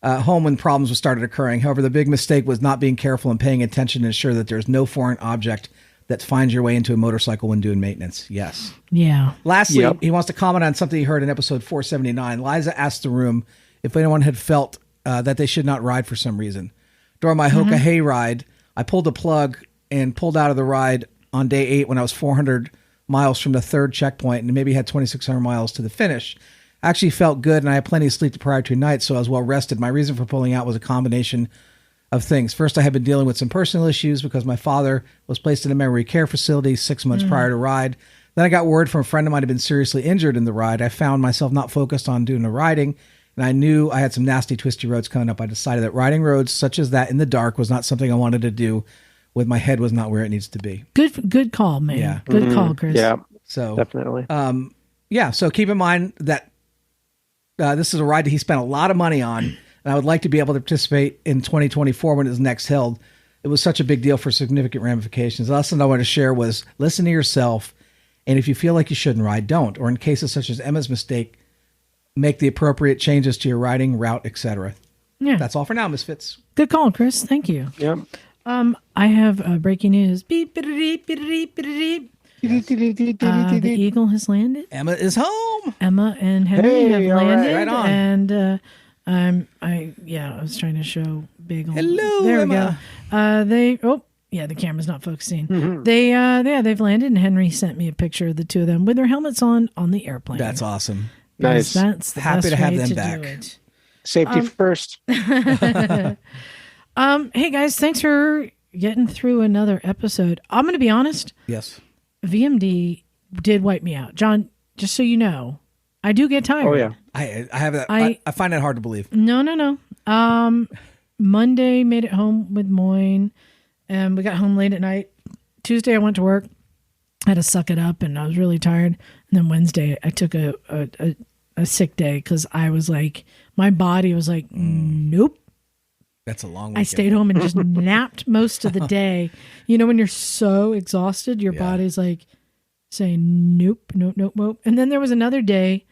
home when problems started occurring. However, the big mistake was not being careful and paying attention to ensure that there's no foreign object that finds your way into a motorcycle when doing maintenance. Yes. Yeah. Lastly, he wants to comment on something he heard in episode 479. Liza asked the room if anyone had felt that they should not ride for some reason. During my Hoka Hay ride, I pulled the plug and pulled out of the ride on day 8 when I was 400 miles from the third checkpoint and maybe had 2,600 miles to the finish. I actually felt good and I had plenty of sleep the prior 2 nights, so I was well rested. My reason for pulling out was a combination of things. First, I had been dealing with some personal issues because my father was placed in a memory care facility 6 months prior to ride. Then I got word from a friend of mine who had been seriously injured in the ride. I found myself not focused on doing the riding, and I knew I had some nasty, twisty roads coming up. I decided that riding roads such as that in the dark was not something I wanted to do with my head was not where it needs to be. Good call, man. Yeah. Good call, Chris. Yeah, So definitely. So keep in mind that this is a ride that he spent a lot of money on, and I would like to be able to participate in 2024 when it is next held. It was such a big deal for significant ramifications. The lesson I want to share was listen to yourself, and if you feel like you shouldn't ride, don't. Or in cases such as Emma's mistake, make the appropriate changes to your riding route, etc. Yeah. That's all for now, Misfits. Good call, Chris. Thank you. Yep. I have breaking news. Beep, beep, beep, beep, beep. The Eagle has landed. Emma is home. Emma and Henry have all right, landed, right on. and I was trying to show Bagel. Hello, there Emma. we go. The camera's not focusing. They've landed, and Henry sent me a picture of the two of them with their helmets on the airplane. That's awesome. Nice. That's the Happy best to have way them to back. do it. Safety first. Hey guys, thanks for getting through another episode. I'm going to be honest. Yes. VMD did wipe me out. John, just so you know, I do get tired. Oh yeah. I have that. I find that hard to believe. No. Monday made it home with Moyne, and we got home late at night. Tuesday I went to work. I had to suck it up, and I was really tired. And then Wednesday I took a sick day because I was like, my body was like, nope. That's a long weekend. I stayed home and just napped most of the day. You know, when you're so exhausted, your body's like saying, nope. And then there was another day,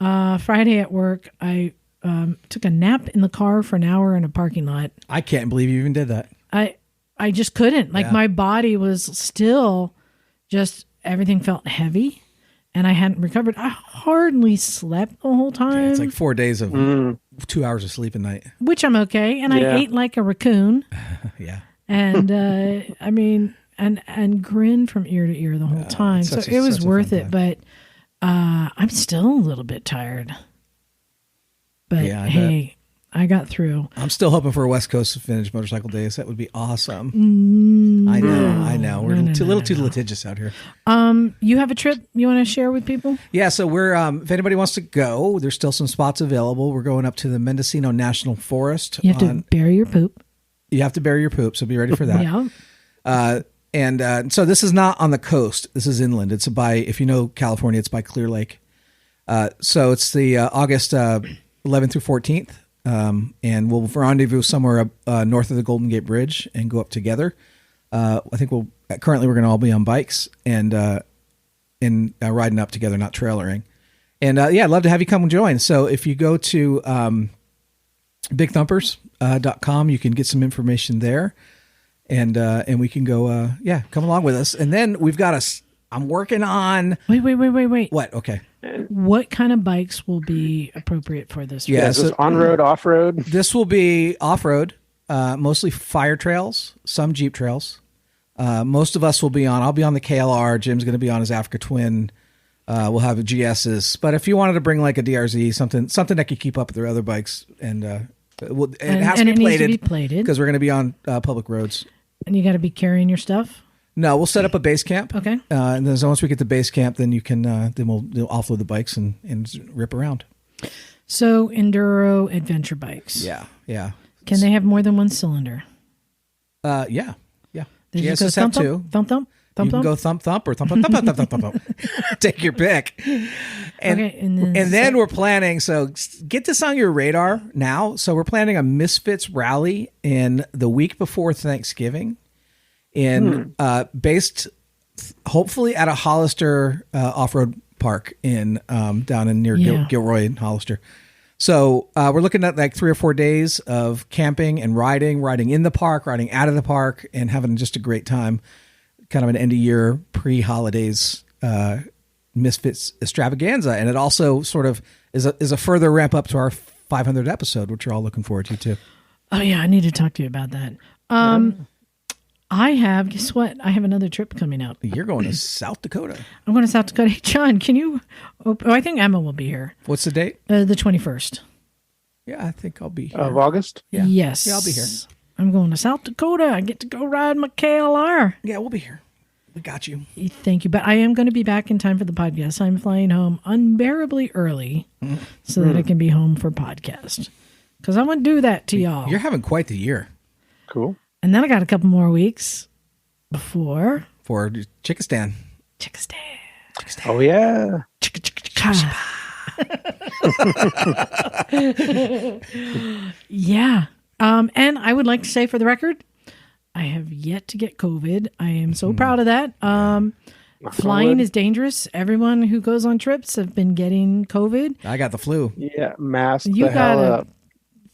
Friday at work, I took a nap in the car for an hour in a parking lot. I can't believe you even did that. I just couldn't. Like my body was still just, everything felt heavy and I hadn't recovered. I hardly slept the whole time. Yeah, it's like 4 days of 2 hours of sleep a night. Which I'm okay. And I ate like a raccoon. Yeah. And I mean, and grinned from ear to ear the whole time. So it was worth it. But I'm still a little bit tired. But hey, I got through. I'm still hoping for a West Coast Vintage Motorcycle Days. That would be awesome. I know. We're a little too litigious out here. You have a trip you want to share with people? Yeah, so we're, if anybody wants to go, there's still some spots available. We're going up to the Mendocino National Forest. You have to bury your poop. You have to bury your poop, so be ready for that. Yeah. And so this is not on the coast. This is inland. It's if you know California, it's by Clear Lake. So it's the August 11th through 14th. And we'll rendezvous somewhere north of the Golden Gate Bridge and go up together. I think currently we're going to all be on bikes and riding up together, not trailering. And I'd love to have you come and join. So if you go to bigthumpers.com, you can get some information there, and we can go come along with us. And then we've got I'm working on. Wait. What? Okay. What kind of bikes will be appropriate for this? Yeah, so on-road, off-road? This will be off-road, mostly fire trails, some Jeep trails. Most of us will be I'll be on the KLR. Jim's going to be on his Africa Twin. We'll have GS's. But if you wanted to bring like a DRZ, something that could keep up with their other bikes, and it has to be plated because we're going to be on public roads. And you got to be carrying your stuff? No, we'll set up a base camp. Okay. And then once we get to base camp, then you can then we'll offload the bikes and rip around. So enduro adventure bikes. Yeah. Can they have more than one cylinder? Yeah. They just go thump, two. Thump. You can go thump or thump. Take your pick. And then we're planning. So get this on your radar now. So we're planning a Misfits rally in the week before Thanksgiving. Based hopefully at a Hollister off-road park down in near Gilroy and Hollister. So we're looking at like 3 or 4 days of camping and riding in the park, riding out of the park, and having just a great time. Kind of an end of year pre-holidays Misfits extravaganza, and it also sort of is a further ramp up to our 500th episode, which you're all looking forward to too. Oh yeah, I need to talk to you about that. Guess what? I have another trip coming up. You're going to South Dakota. I'm going to South Dakota. Hey, John, can you? I think Emma will be here. What's the date? The 21st. Yeah, I think I'll be here. Of August? Yeah. Yes. Yeah, I'll be here. I'm going to South Dakota. I get to go ride my KLR. Yeah, we'll be here. We got you. Thank you. But I am going to be back in time for the podcast. I'm flying home unbearably early so that I can be home for podcast. Because I want to do that to y'all. You're having quite the year. Cool. And then I got a couple more weeks for Chickistan. Oh, yeah. Yeah. And I would like to say for the record, I have yet to get COVID. I am so proud of that. Flying is dangerous. Everyone who goes on trips have been getting COVID. I got the flu. Yeah, mask You the got hell a up.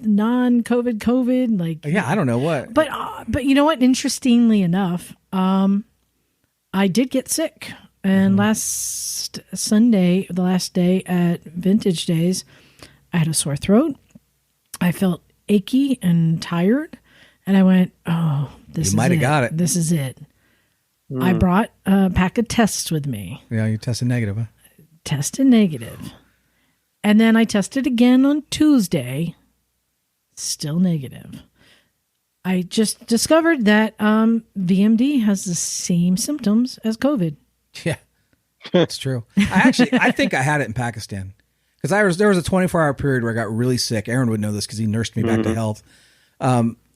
non-COVID COVID. Like, Yeah, I don't know what. but you know what? Interestingly enough, I did get sick. And last Sunday, the last day at Vintage Days, I had a sore throat. I felt achy and tired. And I went, this is it. You might have got it. This is it. I brought a pack of tests with me. Yeah, you tested negative, huh? Tested negative. And then I tested again on Tuesday. Still negative. I just discovered that VMD has the same symptoms as COVID. Yeah, that's true. I think I had it in Pakistan because there was a 24-hour period where I got really sick. Aaron would know this because he nursed me back to health.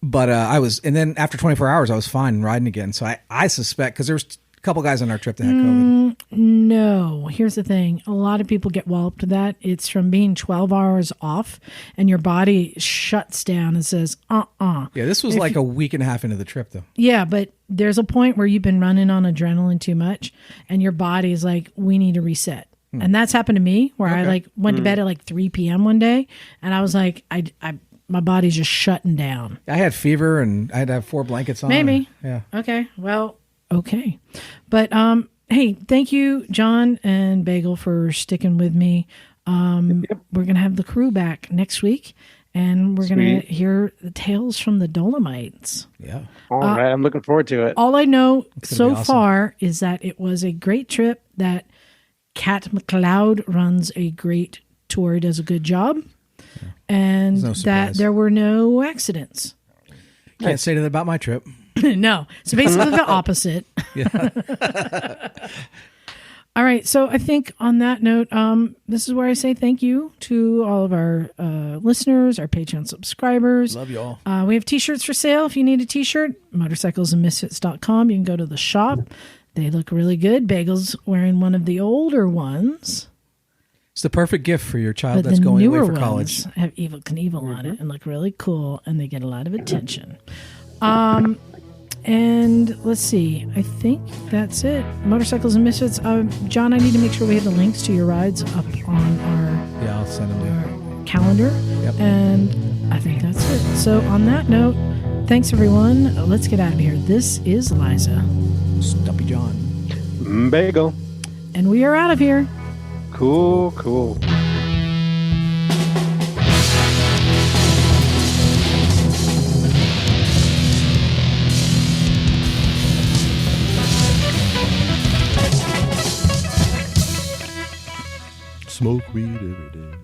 But and then after 24 hours, I was fine and riding again. So I suspect, because there was a couple guys on our trip that had COVID. No, here's the thing. A lot of people get walloped to that. It's from being 12 hours off and your body shuts down and says, Yeah, this was like a week and a half into the trip, though. Yeah, but there's a point where you've been running on adrenaline too much and your body's like, we need to reset. And that's happened to me where I went to bed at 3 p.m. one day and I was like, my body's just shutting down. I had fever and I had to have 4 blankets on. Maybe. Yeah. Okay. Well, okay. But hey, thank you, John and Bagel, for sticking with me. We're going to have the crew back next week, and we're going to hear the tales from the Dolomites. Yeah. All right. I'm looking forward to it. All I know so awesome. far is that it was a great trip, that Kat McLeod runs a great tour, does a good job, and that there were no accidents. Can't say that about my trip. No. So basically the opposite. Yeah. All right. So I think on that note, this is where I say thank you to all of our listeners, our Patreon subscribers. Love you all. We have t-shirts for sale. If you need a t-shirt, motorcyclesandmisfits.com. You can go to the shop. They look really good. Bagel's wearing one of the older ones. It's the perfect gift for your child But that's the going away newer for ones college. have Evel Knievel on it and look really cool, and they get a lot of attention. And let's see. I think that's it. Motorcycles and Misfits. John, I need to make sure we have the links to your rides up on our Yeah, I'll send them to you. our calendar. Yep. And I think that's it. So on that note, thanks everyone. Let's get out of here. This is Liza. Stumpy John. Bagel. And we are out of here. Cool. Smoke weed every day.